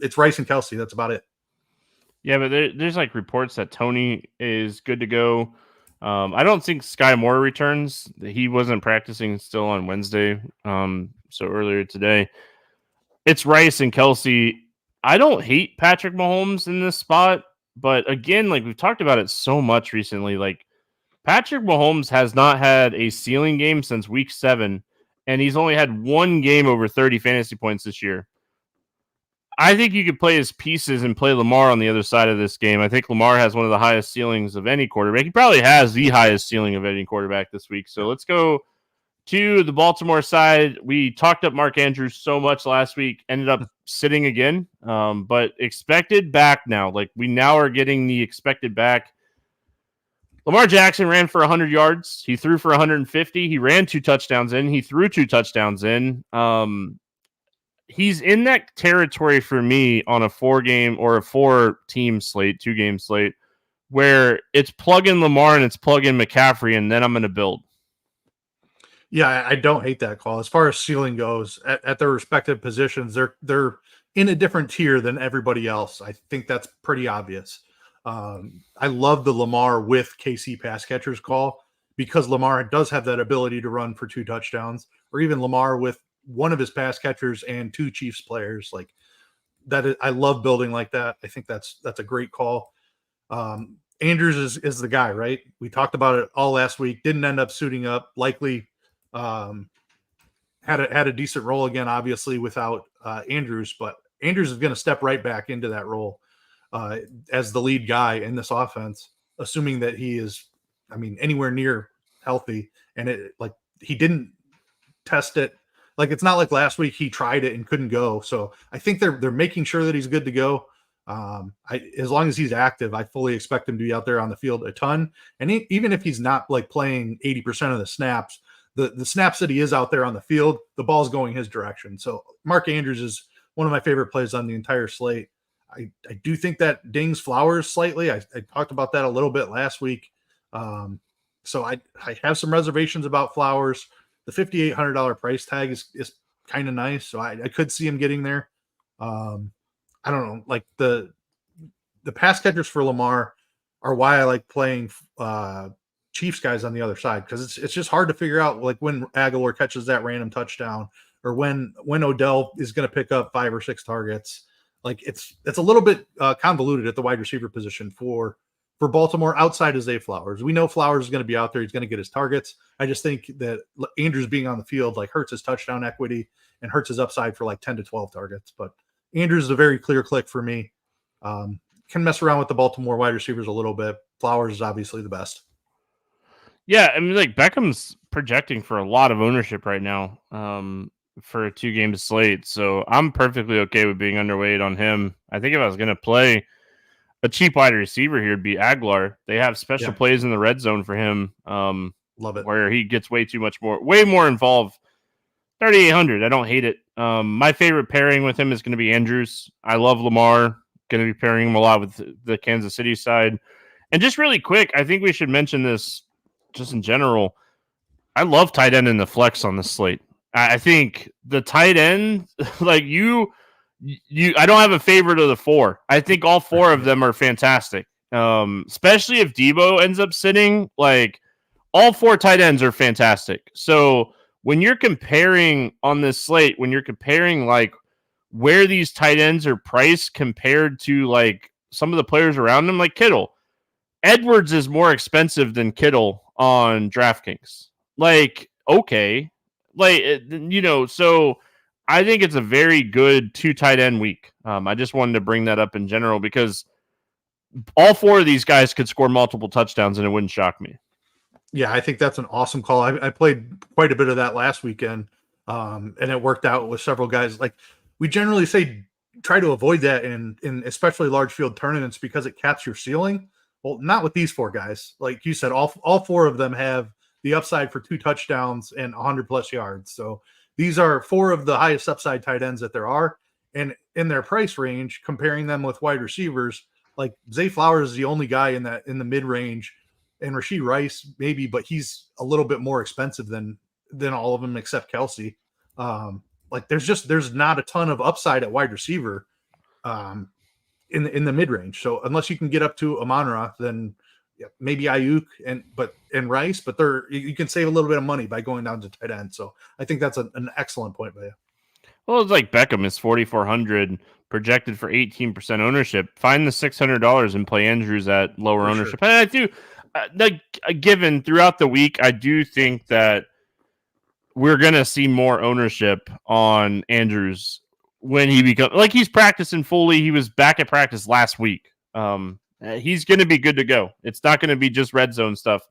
It's Rice and Kelsey. That's about it. Yeah, but there's like reports that Tony is good to go. I don't think Sky Moore returns. He wasn't practicing still on Wednesday, so earlier today. It's Rice and Kelsey. I don't hate Patrick Mahomes in this spot, but again, like we've talked about it so much recently, like Patrick Mahomes has not had a ceiling game since week 7, and he's only had one game over 30 fantasy points this year. I think you could play his pieces and play Lamar on the other side of this game. I think Lamar has one of the highest ceilings of any quarterback. He probably has the highest ceiling of any quarterback this week. So let's go to the Baltimore side. We talked up Mark Andrews so much last week, ended up sitting again, but expected back now. Like we now are getting the expected back. Lamar Jackson ran for 100 yards. He threw for 150. He ran 2 touchdowns in. He threw 2 touchdowns in. He's in that territory for me on a 4-game or a 4-team slate, 2-game slate, where it's plug in Lamar and it's plug in McCaffrey, and then I'm going to build. Yeah, I don't hate that call. As far as ceiling goes, at their respective positions, they're in a different tier than everybody else. I think that's pretty obvious. I love the Lamar with KC pass catchers call because Lamar does have that ability to run for 2 touchdowns, or even Lamar with one of his pass catchers and 2 Chiefs players like that. I love building like that. I think that's a great call. Andrews is the guy, right? We talked about it all last week. Didn't end up suiting up. Likely had a decent role again, obviously without Andrews, but Andrews is going to step right back into that role as the lead guy in this offense, assuming that he is, anywhere near healthy. And he didn't test it. Like it's not like last week he tried it and couldn't go. So I think they're making sure that he's good to go. As long as he's active, I fully expect him to be out there on the field a ton. And even if he's not like playing 80% of the snaps, the snaps that he is out there on the field, the ball's going his direction. So Mark Andrews is one of my favorite plays on the entire slate. I do think that dings Flowers slightly. I talked about that a little bit last week. So I have some reservations about Flowers. The $5,800 price tag is kind of nice. So I could see him getting there. I don't know. Like the pass catchers for Lamar are why I like playing Chiefs guys on the other side. Cause it's just hard to figure out like when Aguilar catches that random touchdown or when Odell is going to pick up 5 or 6 targets. Like it's a little bit convoluted at the wide receiver position for Baltimore outside of Zay Flowers. We know Flowers is going to be out there. He's going to get his targets. I just think that Andrews being on the field like hurts his touchdown equity and hurts his upside for like 10 to 12 targets. But Andrews is a very clear click for me. Can mess around with the Baltimore wide receivers a little bit. Flowers is obviously the best. Yeah, like Beckham's projecting for a lot of ownership right now for a 2-game slate. So I'm perfectly okay with being underweight on him. I think if I was going to play a cheap wide receiver here, would be Aguilar. They have special plays in the red zone for him. Love it. Where he gets way more involved. 3,800. I don't hate it. My favorite pairing with him is going to be Andrews. I love Lamar. Going to be pairing him a lot with the Kansas City side. And just really quick, I think we should mention this just in general. I love tight end in the flex on the slate. I think the tight end, like I don't have a favorite of the four. I think all four of them are fantastic. Especially if Debo ends up sitting, like all four tight ends are fantastic. So when you're comparing on this slate, when you're comparing like where these tight ends are priced compared to like some of the players around them, like Kittle, Edwards is more expensive than Kittle on DraftKings. Like, okay, like, so I think it's a very good 2 tight end week. I just wanted to bring that up in general because all four of these guys could score multiple touchdowns and it wouldn't shock me. Yeah, I think that's an awesome call. I played quite a bit of that last weekend, and it worked out with several guys. Like we generally say, try to avoid that in especially large field tournaments because it caps your ceiling. Well, not with these four guys. Like you said, all four of them have the upside for 2 touchdowns and 100+ yards. So these are 4 of the highest upside tight ends that there are, and in their price range, comparing them with wide receivers, like Zay Flowers is the only guy in the mid range. And Rashee Rice, maybe, but he's a little bit more expensive than all of them except Kelsey. Like there's not a ton of upside at wide receiver in the mid range. So unless you can get up to Amon-Ra, then maybe Ayuk and Rice, but you can save a little bit of money by going down to tight end. So I think that's an excellent point by you. Well, it's like Beckham is 4,400 projected for 18% ownership. Find the $600 and play Andrews at lower ownership. Sure. And I do. Given throughout the week, I do think that we're going to see more ownership on Andrews when he becomes like he's practicing fully. He was back at practice last week. He's going to be good to go. It's not going to be just red zone stuff.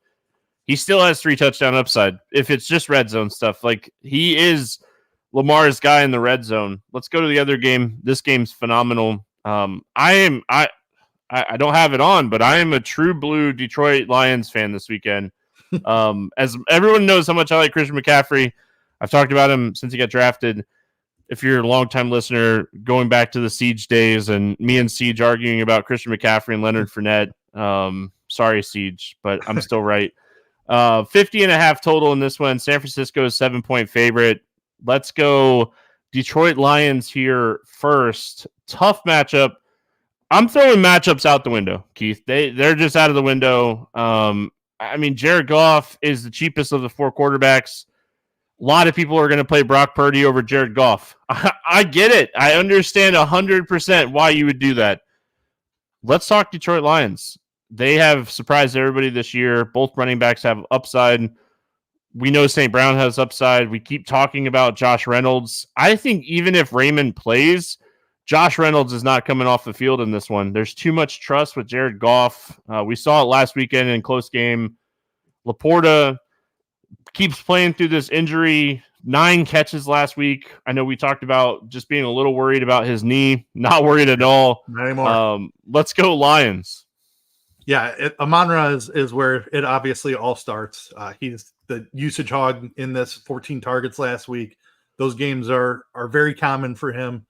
He still has 3 touchdown upside. If it's just red zone stuff, like he is Lamar's guy in the red zone. Let's go to the other game. This game's phenomenal. I don't have it on, but I am a true blue Detroit Lions fan this weekend. As everyone knows how much I like Christian McCaffrey. I've talked about him since he got drafted. If you're a longtime listener, going back to the Siege days and me and Siege arguing about Christian McCaffrey and Leonard Fournette. Sorry, Siege, but I'm still right. 50.5 total in this one. San Francisco is 7-point favorite. Let's go Detroit Lions here first. Tough matchup. I'm throwing matchups out the window, Keith. They're just out of the window. I mean, Jared Goff is the cheapest of the 4 quarterbacks. A lot of people are going to play Brock Purdy over Jared Goff. I get it. I understand 100% why you would do that. Let's talk Detroit Lions. They have surprised everybody this year. Both running backs have upside. We know St. Brown has upside. We keep talking about Josh Reynolds. I think even if Raymond plays, Josh Reynolds is not coming off the field in this one. There's too much trust with Jared Goff. We saw it last weekend in close game. Laporta keeps playing through this injury. 9 catches last week. I know we talked about just being a little worried about his knee. Not worried at all. Not anymore. Let's go Lions. Yeah, Amon-Ra is where it obviously all starts. He's the usage hog in this 14 targets last week. Those games are very common for him.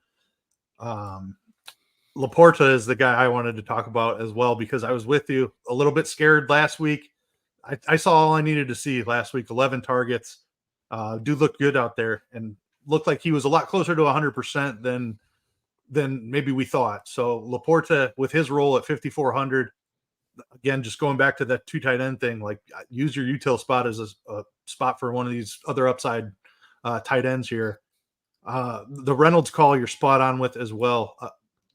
Laporta is the guy I wanted to talk about as well because I was with you a little bit scared last week. I saw all I needed to see last week. 11 targets. Do look good out there and looked like he was a lot closer to 100% than maybe we thought. So Laporta with his role at 5,400. Again, just going back to that 2 tight end thing, like use your util spot as a spot for one of these other upside tight ends here. The Reynolds call you're spot on with as well.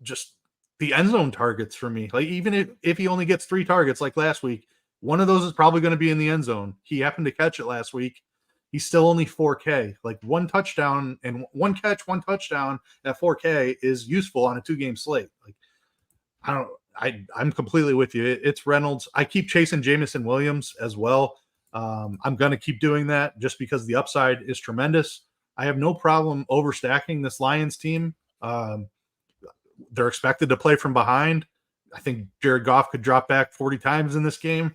Just the end zone targets for me. Like even if he only gets 3 targets like last week, one of those is probably going to be in the end zone. He happened to catch it last week. He's still only 4K. Like 1 touchdown and 1 catch, 1 touchdown at 4K is useful on a 2-game slate. Like I'm completely with you. It's Reynolds. I keep chasing Jamison Williams as well. I'm going to keep doing that just because the upside is tremendous. I have no problem overstacking this Lions team. They're expected to play from behind. I think Jared Goff could drop back 40 times in this game.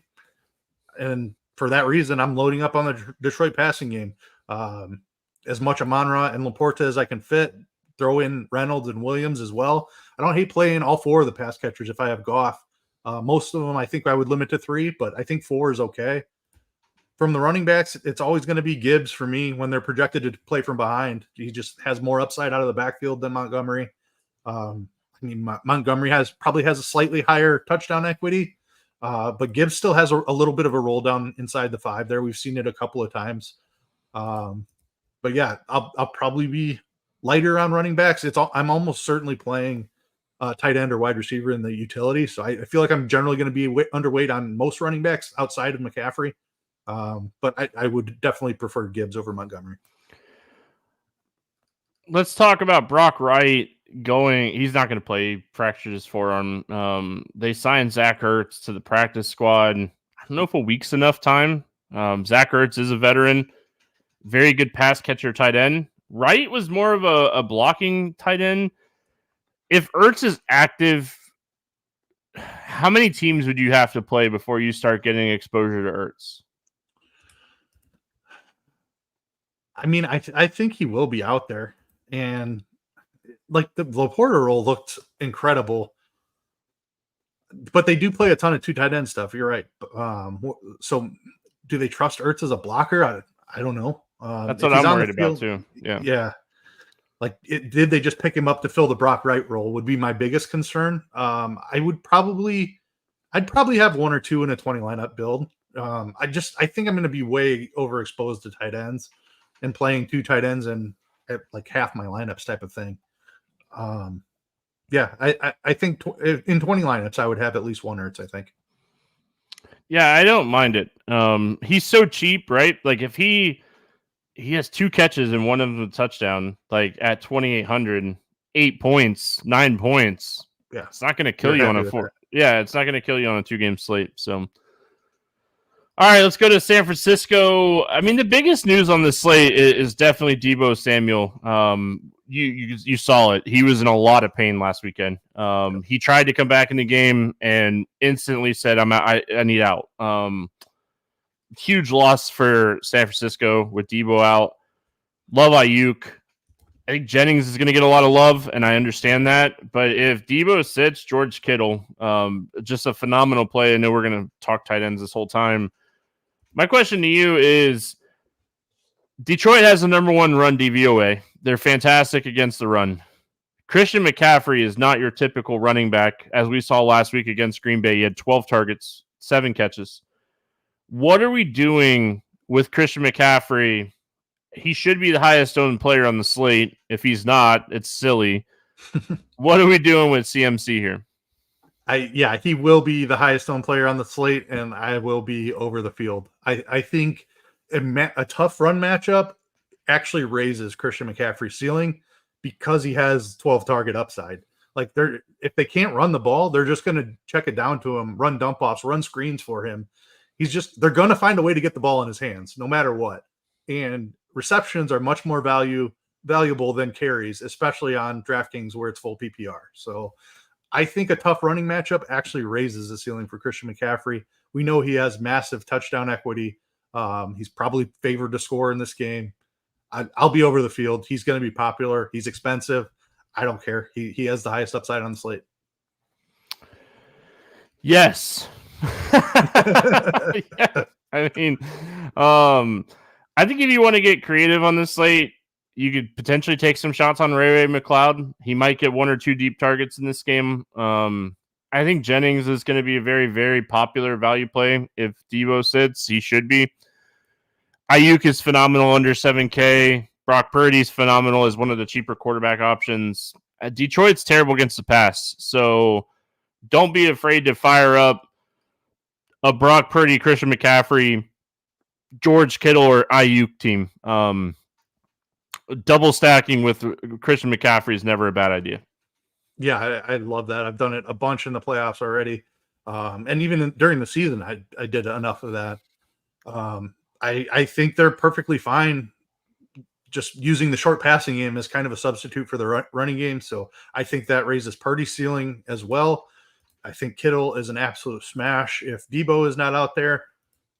And for that reason, I'm loading up on the Detroit passing game. as much Amon-Ra and Laporta as I can fit. Throw in Reynolds and Williams as well. I don't hate playing all 4 of the pass catchers if I have Goff. Most of them I think I would limit to 3, but I think 4 is okay. From the running backs, it's always going to be Gibbs for me when they're projected to play from behind. He just has more upside out of the backfield than Montgomery. Montgomery probably has a slightly higher touchdown equity, but Gibbs still has a little bit of a roll down inside the 5 there. We've seen it a couple of times. But yeah, I'll probably be lighter on running backs. I'm almost certainly playing tight end or wide receiver in the utility. So I feel like I'm generally going to be underweight on most running backs outside of McCaffrey. But I would definitely prefer Gibbs over Montgomery. Let's talk about Brock Wright he's not going to play, fractured his forearm. They signed Zach Ertz to the practice squad. I don't know if a week's enough time. Zach Ertz is a veteran, very good pass catcher tight end. Wright was more of a blocking tight end. If Ertz is active, how many teams would you have to play before you start getting exposure to Ertz? I mean, I think he will be out there. And like the Laporta role looked incredible. But they do play a ton of 2 tight end stuff. You're right. So do they trust Ertz as a blocker? I don't know. That's what I'm worried about too. Yeah. Yeah. Like, did they just pick him up to fill the Brock Wright role would be my biggest concern. I'd probably have 1 or 2 in a 20 lineup build. I think I'm going to be way overexposed to tight ends and playing 2 tight ends and at like half my lineups type of thing. Yeah, I think in 20 lineups, I would have at least 1 Ertz, I think. Yeah, I don't mind it. He's so cheap, right? Like if he has 2 catches and one of them a touchdown, like at 2,800, 8 points, 9 points. Yeah, it's not going to kill you on a 4. Yeah, it's not going to kill you on a 2-game slate. So, all right, let's go to San Francisco. I mean, the biggest news on the slate is definitely Deebo Samuel. You saw it. He was in a lot of pain last weekend. He tried to come back in the game and instantly said, I need out. Huge loss for San Francisco with Deebo out. Love Ayuk. I think Jennings is going to get a lot of love, and I understand that. But if Deebo sits, George Kittle, just a phenomenal play. I know we're going to talk tight ends this whole time. My question to you is, Detroit has the number 1 run DVOA. They're fantastic against the run. Christian McCaffrey is not your typical running back. As we saw last week against Green Bay, he had 12 targets, 7 catches. What are we doing with Christian McCaffrey? He should be the highest owned player on the slate. If he's not, it's silly. What are we doing with CMC here? He will be the highest owned player on the slate, and I will be over the field. I think a tough run matchup actually raises Christian McCaffrey's ceiling because he has 12 target upside. Like if they can't run the ball, they're just going to check it down to him, run dump offs, run screens for him. They're going to find a way to get the ball in his hands no matter what. And receptions are much more valuable than carries, especially on DraftKings where it's full PPR. So I think a tough running matchup actually raises the ceiling for Christian McCaffrey. We know he has massive touchdown equity. He's probably favored to score in this game. I'll be over the field. He's going to be popular. He's expensive. I don't care. He has the highest upside on the slate. Yes. Yeah. I mean, I think if you want to get creative on this slate, you could potentially take some shots on Ray McLeod. He might get 1 or 2 deep targets in this game. I think Jennings is going to be a very, very popular value play. If Deebo sits, he should be. Ayuk is phenomenal under 7K. Brock Purdy's phenomenal as one of the cheaper quarterback options. Detroit's terrible against the pass, so don't be afraid to fire up a Brock Purdy, Christian McCaffrey, George Kittle, or Ayuk team. Double stacking with Christian McCaffrey is never a bad idea. Yeah, I love that. I've done it a bunch in the playoffs already. And even during the season, I did enough of that. I think they're perfectly fine just using the short passing game as kind of a substitute for the running game. So I think that raises Purdy's ceiling as well. I think Kittle is an absolute smash if Deebo is not out there.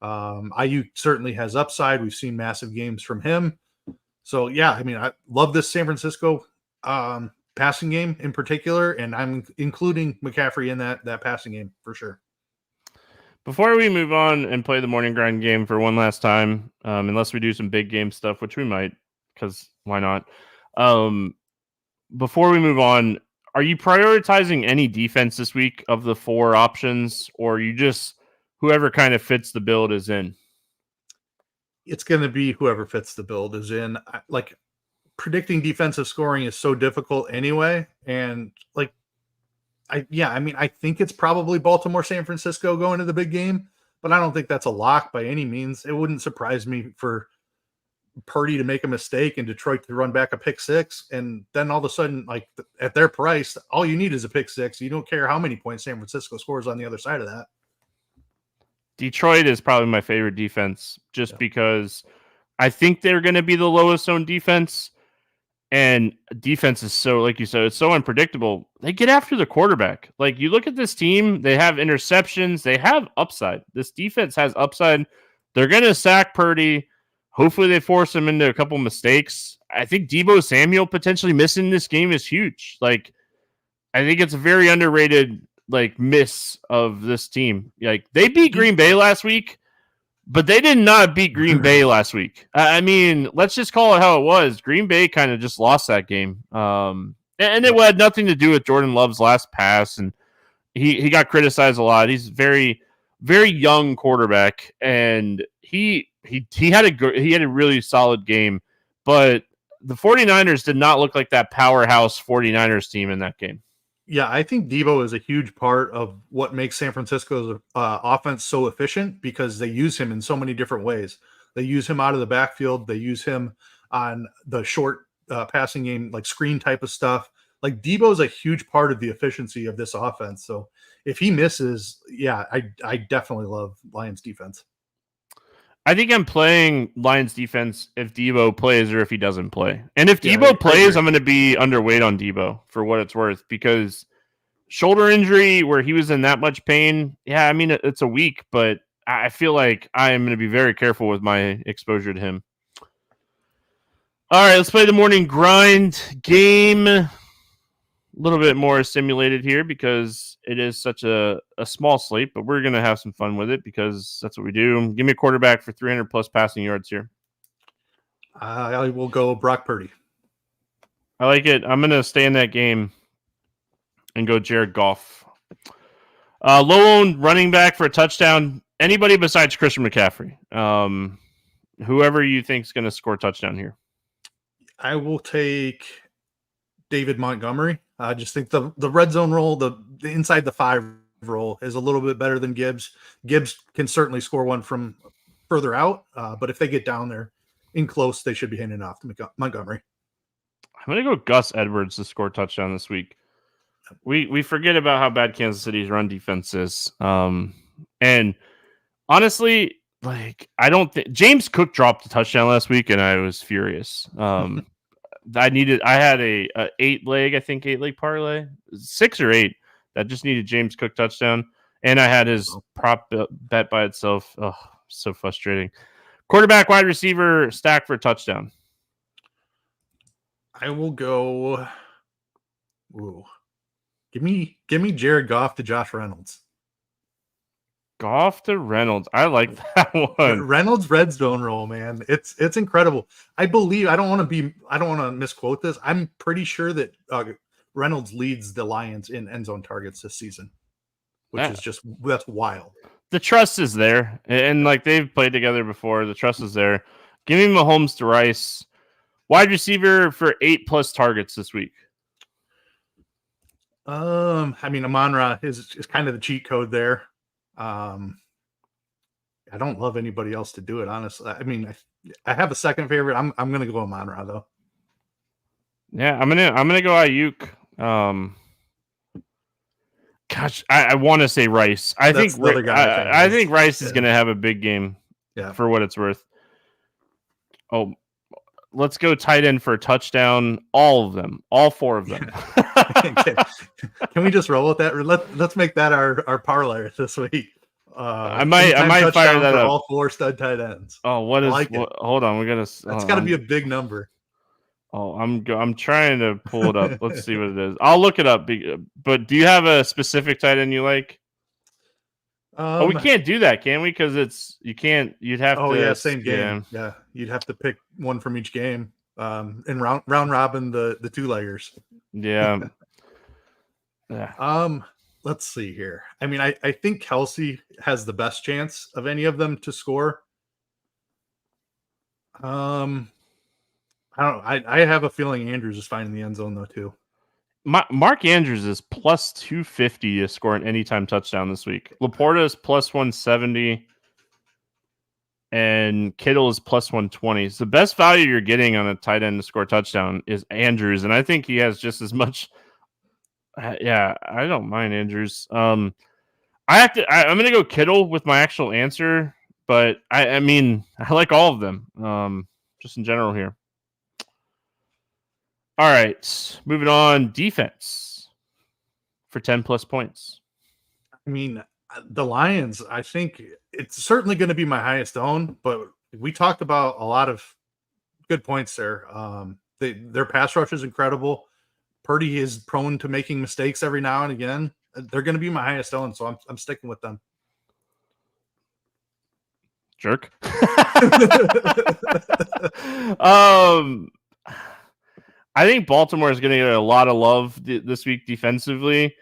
Ayuk certainly has upside. We've seen massive games from him. So yeah, I mean, I love this San Francisco passing game in particular, and I'm including McCaffrey in that passing game for sure. Before we move on and play the morning grind game for one last time, unless we do some big game stuff, which we might, because why not? Before we move on, are you prioritizing any defense this week of the 4 options, or you just whoever kind of fits the build is in? It's going to be whoever fits the build is in. Like, predicting defensive scoring is so difficult anyway, and like, I think it's probably Baltimore, San Francisco going to the big game, but I don't think that's a lock by any means. It wouldn't surprise me for Purdy to make a mistake and Detroit to run back a pick 6, and then all of a sudden, like, at their price, all you need is a pick 6. You don't care how many points San Francisco scores on the other side of that. Detroit is probably my favorite defense, just because I think they're going to be the lowest owned defense, and defense is so, like you said, it's so unpredictable. They get after the quarterback. Like, you look at this team, they have interceptions, they have upside. This defense has upside. They're going to sack Purdy. Hopefully they force him into a couple mistakes. I think Deebo Samuel potentially missing this game is huge. Like, I think it's a very underrated miss of this team. Like, they beat Green Bay last week, but they did not beat Green Bay last week. I mean, let's just call it how it was. Green Bay kind of just lost that game. And it had nothing to do with Jordan Love's last pass, and he got criticized a lot. He's very, very young quarterback, and he had a really solid game, but the 49ers did not look like that powerhouse 49ers team in that game. Yeah, I think Deebo is a huge part of what makes San Francisco's offense so efficient, because they use him in so many different ways. They use him out of the backfield. They use him on the short passing game, like screen type of stuff. Like, Deebo is a huge part of the efficiency of this offense. So if he misses, yeah, I definitely love Lions defense. I think I'm playing Lions defense if Deebo plays or if he doesn't play. And if Deebo plays, I'm going to be underweight on Deebo for what it's worth, because shoulder injury where he was in that much pain, yeah, I mean, it's a week, but I feel like I am going to be very careful with my exposure to him. All right, let's play the morning grind game. A little bit more simulated here because it is such a small slate, but we're going to have some fun with it because that's what we do. Give me a quarterback for 300 plus passing yards here. I will go Brock Purdy. I like it. I'm going to stay in that game and go Jared Goff. Low-owned running back for a touchdown. Anybody besides Christian McCaffrey. Whoever you think is going to score a touchdown here. I will take David Montgomery. I just think the red zone role, the inside the 5 role, is a little bit better than Gibbs. Gibbs can certainly score one from further out, but if they get down there in close, they should be handing off to Montgomery. I'm going to go Gus Edwards to score a touchdown this week. We forget about how bad Kansas City's run defense is. And honestly, I don't think James Cook dropped a touchdown last week, and I was furious. I had a 8-leg parlay, 6 or 8 that just needed James Cook touchdown, and I had his prop bet by itself. Oh, so frustrating. Quarterback, wide receiver, stack for a touchdown. I will go. Ooh, give me Jared Goff to Josh Reynolds. Goff to Reynolds. I like that one. Reynolds red zone roll, man. It's incredible. I believe, I don't want to misquote this. I'm pretty sure that Reynolds leads the Lions in end zone targets this season, which is that's wild. The trust is there, and they've played together before. The trust is there. Give me Mahomes to Rice. Wide receiver for 8+ targets this week. I mean, Amon-Ra is kind of the cheat code there. I don't love anybody else to do it, honestly. I mean, I have a second favorite. I'm gonna go Amon-Ra though. Yeah, I'm gonna go Ayuk. Gosh, I want to say Rice. I think Rice is gonna have a big game. Yeah, for what it's worth. Oh, let's go tight end for a touchdown. All of them, all 4 of them. Can we just roll with that? Let's make that our parlay this week. I might touchdown fire that for up. all 4 stud tight ends. Oh, what is? Hold on, we gotta. That's got to be a big number. Oh, I'm trying to pull it up. Let's see what it is. I'll look it up. But do you have a specific tight end you like? We can't do that, can we? Because you can't. You'd have to. Oh yeah, same game. Yeah, you'd have to pick one from each game. And round robin the 2-leggers. Yeah. Yeah. Let's see here. I mean, I think Kelsey has the best chance of any of them to score. I don't know. I have a feeling Andrews is finding the end zone though too. Mark Andrews is plus 250 to score an anytime touchdown this week. Laporta is plus 170, and Kittle is plus 120. So the best value you're getting on a tight end to score a touchdown is Andrews, and I think he has just as much. Yeah, I don't mind Andrews. I'm gonna go Kittle with my actual answer, but I mean I like all of them. Just in general here. All right, moving on. Defense for 10 plus points. I mean, the Lions, I think it's certainly going to be my highest own, but we talked about a lot of good points there. Their pass rush is incredible. Purdy is prone to making mistakes every now and again. They're going to be my highest own, so I'm sticking with them. Jerk. I think Baltimore is going to get a lot of love this week defensively.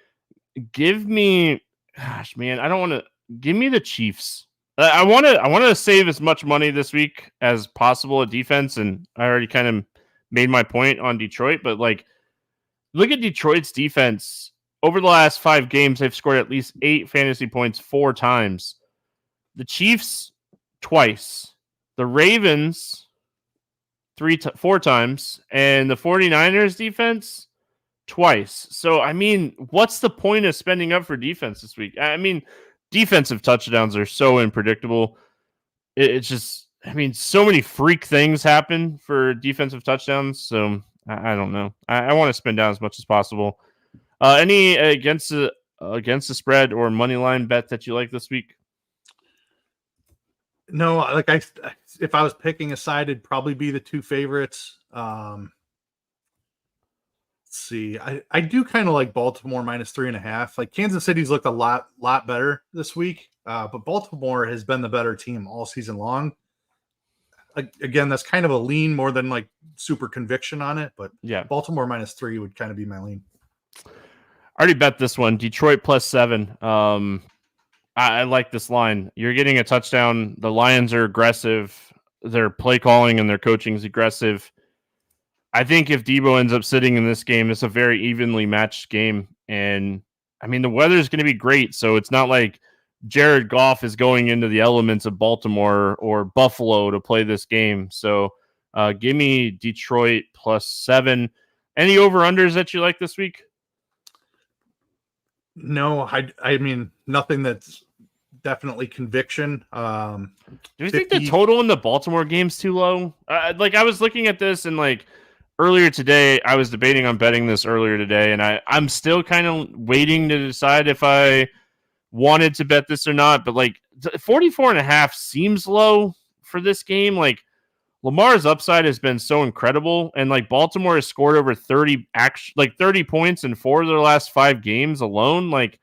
Give me, gosh, man, I don't want to. Give me the Chiefs. I want to save as much money this week as possible at defense, and I already kind of made my point on Detroit. But like, look at Detroit's defense over the last 5 games. They've scored at least 8 fantasy points 4 times. The Chiefs twice. The Ravens 4 times, and the 49ers defense twice. So, I mean, what's the point of spending up for defense this week? I mean, defensive touchdowns are so unpredictable. It's just, I mean, so many freak things happen for defensive touchdowns. So, I don't know. I want to spend down as much as possible. Any against the spread or money line bet that you like this week? No, like if I was picking a side, it'd probably be the 2 favorites. Let's see. I do kind of like Baltimore minus 3.5. Like Kansas City's looked a lot better this week, but Baltimore has been the better team all season long. Again, that's kind of a lean more than like super conviction on it, but yeah, Baltimore minus 3 would kind of be my lean. I already bet this one. Detroit plus 7. I like this line. You're getting a touchdown. The Lions are aggressive. Their play calling and their coaching is aggressive. I think if Debo ends up sitting in this game, it's a very evenly matched game. And, I mean, the weather is going to be great, so it's not like Jared Goff is going into the elements of Baltimore or Buffalo to play this game. So give me Detroit plus 7. Any over-unders that you like this week? No, I mean, nothing that's definitely conviction. Do you think the total in the Baltimore game's too low? Like I was looking at this and like earlier today, I was debating on betting this earlier today, and I'm still kind of waiting to decide if I wanted to bet this or not. But like 44.5 seems low for this game. Like Lamar's upside has been so incredible, and like Baltimore has scored over 30 points in 4 of their last 5 games alone. Like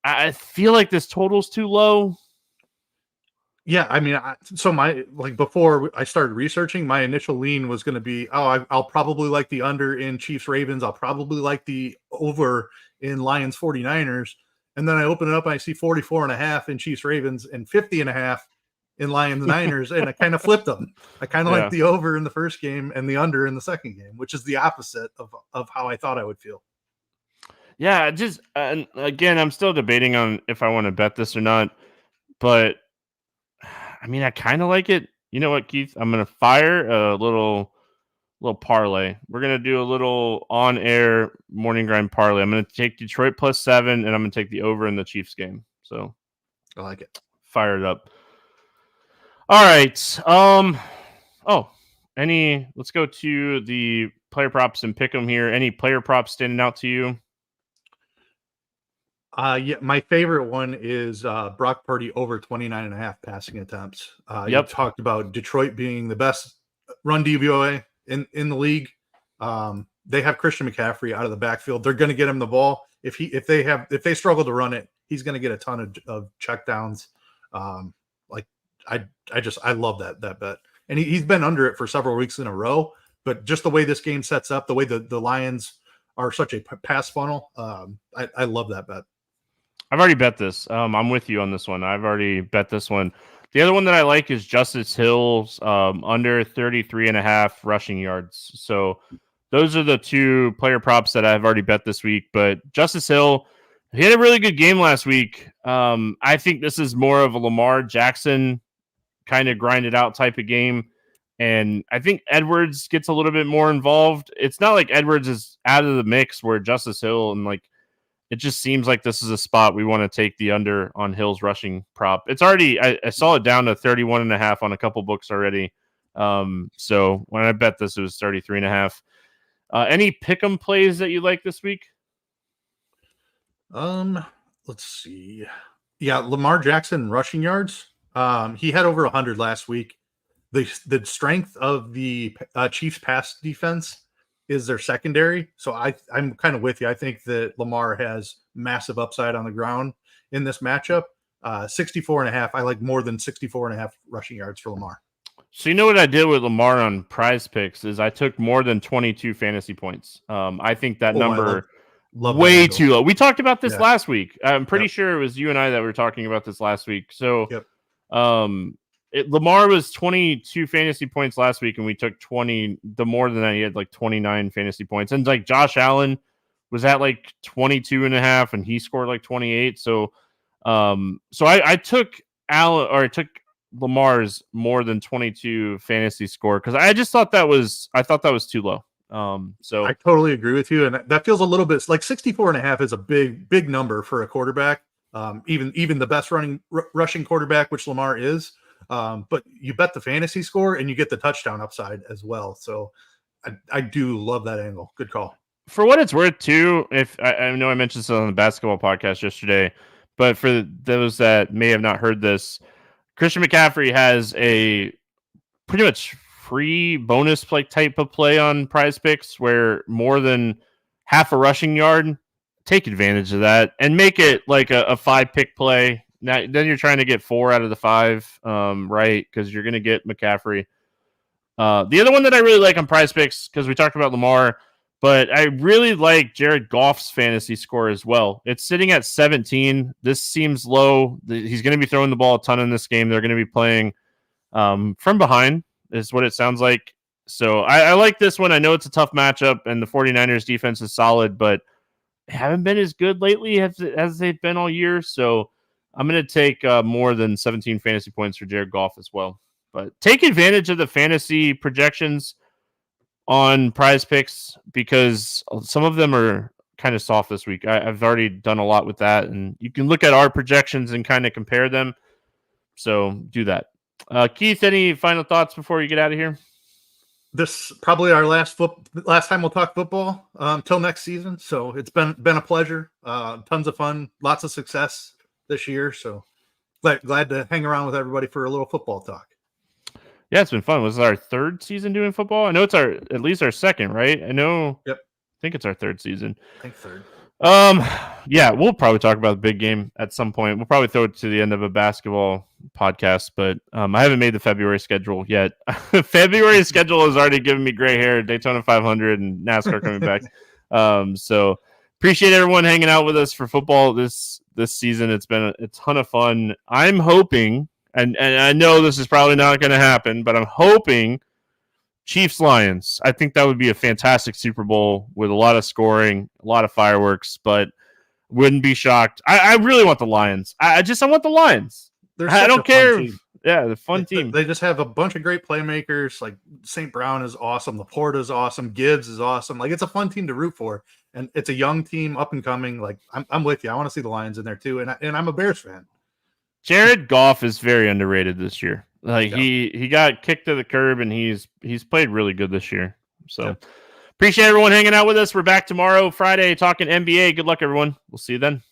I feel like this total's too low. Yeah, I mean, before I started researching, my initial lean was going to be, I'll probably like the under in Chiefs Ravens. I'll probably like the over in Lions 49ers. And then I open it up and I see 44.5 in Chiefs Ravens and 50.5 in Lions Niners, and I kind of flipped them. I kind of like the over in the first game and the under in the second game, which is the opposite of how I thought I would feel. Yeah, just again, I'm still debating on if I want to bet this or not, but I mean, I kind of like it. You know what, Keith? I'm gonna fire a little parlay. We're gonna do a little on-air morning grind parlay. I'm gonna take Detroit plus 7, and I'm gonna take the over in the Chiefs game. So I like it. Fire it up. All right. Let's go to the player props and pick them here. Any player props standing out to you? Yeah, my favorite one is Brock Purdy over 29.5 passing attempts. You talked about Detroit being the best run DVOA in the league. They have Christian McCaffrey out of the backfield. They're going to get him the ball. If they struggle to run it, he's going to get a ton of checkdowns. I love that bet, and he's been under it for several weeks in a row. But just the way this game sets up, the way the Lions are such a pass funnel, I love that bet. I've already bet this. I'm with you on this one. I've already bet this one. The other one that I like is Justice Hill's under 33.5 rushing yards. So those are the two player props that I've already bet this week. But Justice Hill, he had a really good game last week. I think this is more of a Lamar Jackson kind of grinded out type of game. And I think Edwards gets a little bit more involved. It's not like Edwards is out of the mix where Justice Hill and it just seems like this is a spot we want to take the under on Hill's rushing prop. It's already, I saw it down to 31.5 on a couple books already. So when I bet this, it was 33.5. Any pick'em plays that you like this week? Let's see. Yeah, Lamar Jackson rushing yards. He had over 100 last week. The strength of the Chiefs pass defense is their secondary. So I'm kind of with you. I think that Lamar has massive upside on the ground in this matchup. 64.5. I like more than 64.5 rushing yards for Lamar. So you know what I did with Lamar on Prize Picks is I took more than 22 fantasy points. I think that number love way too low. We talked about this last week. I'm pretty sure it was you and I that were talking about this last week. So Lamar was 22 fantasy points last week, and we took 20. The more than that, he had 29 fantasy points. And Josh Allen was at 22.5, and he scored 28. So, I took I took Lamar's more than 22 fantasy score because I just thought that was too low. So I totally agree with you, and that feels a little bit like 64.5 is a big number for a quarterback. Even the best rushing quarterback, which Lamar is. But you bet the fantasy score and you get the touchdown upside as well. So I do love that angle. Good call. For what it's worth, too, if I know I mentioned this on the basketball podcast yesterday, but for those that may have not heard this, Christian McCaffrey has a pretty much free bonus type of play on Prize Picks where more than half a rushing yard, take advantage of that and make it like a 5-pick play. Now, then you're trying to get 4 out of the 5, right? Because you're going to get McCaffrey. The other one that I really like on Prize Picks, because we talked about Lamar, but I really like Jared Goff's fantasy score as well. It's sitting at 17. This seems low. He's going to be throwing the ball a ton in this game. They're going to be playing from behind is what it sounds like. So I like this one. I know it's a tough matchup, and the 49ers defense is solid, but haven't been as good lately as they've been all year. So I'm going to take more than 17 fantasy points for Jared Goff as well. But take advantage of the fantasy projections on Prize Picks because some of them are kind of soft this week. I've already done a lot with that, and you can look at our projections and kind of compare them. So do that. Keith, any final thoughts before you get out of here? This probably our last time we'll talk football until next season. So it's been a pleasure. Tons of fun, lots of success this year. So glad to hang around with everybody for a little football talk. Yeah, it's been fun. Was it our third season doing football? I know it's at least our second, right? I know. Yep. I think it's our third season. I think third. Yeah, we'll probably talk about the big game at some point. We'll probably throw it to the end of a basketball podcast, but I haven't made the February schedule yet. February schedule has already given me gray hair, Daytona 500 and NASCAR coming back. So appreciate everyone hanging out with us for football this season. It's been a ton of fun. I'm hoping, and I know this is probably not going to happen, but I'm hoping Chiefs-Lions. I think that would be a fantastic Super Bowl with a lot of scoring, a lot of fireworks, but wouldn't be shocked. I really want the Lions. I want the Lions. I don't care. Yeah, the fun team. They just have a bunch of great playmakers. Like St. Brown is awesome. Laporta is awesome. Gibbs is awesome. Like it's a fun team to root for, and it's a young team, up and coming. Like I'm with you. I want to see the Lions in there too, and I'm a Bears fan. Jared Goff is very underrated this year. He got kicked to the curb, and he's played really good this year. So appreciate everyone hanging out with us. We're back tomorrow, Friday, talking NBA. Good luck, everyone. We'll see you then.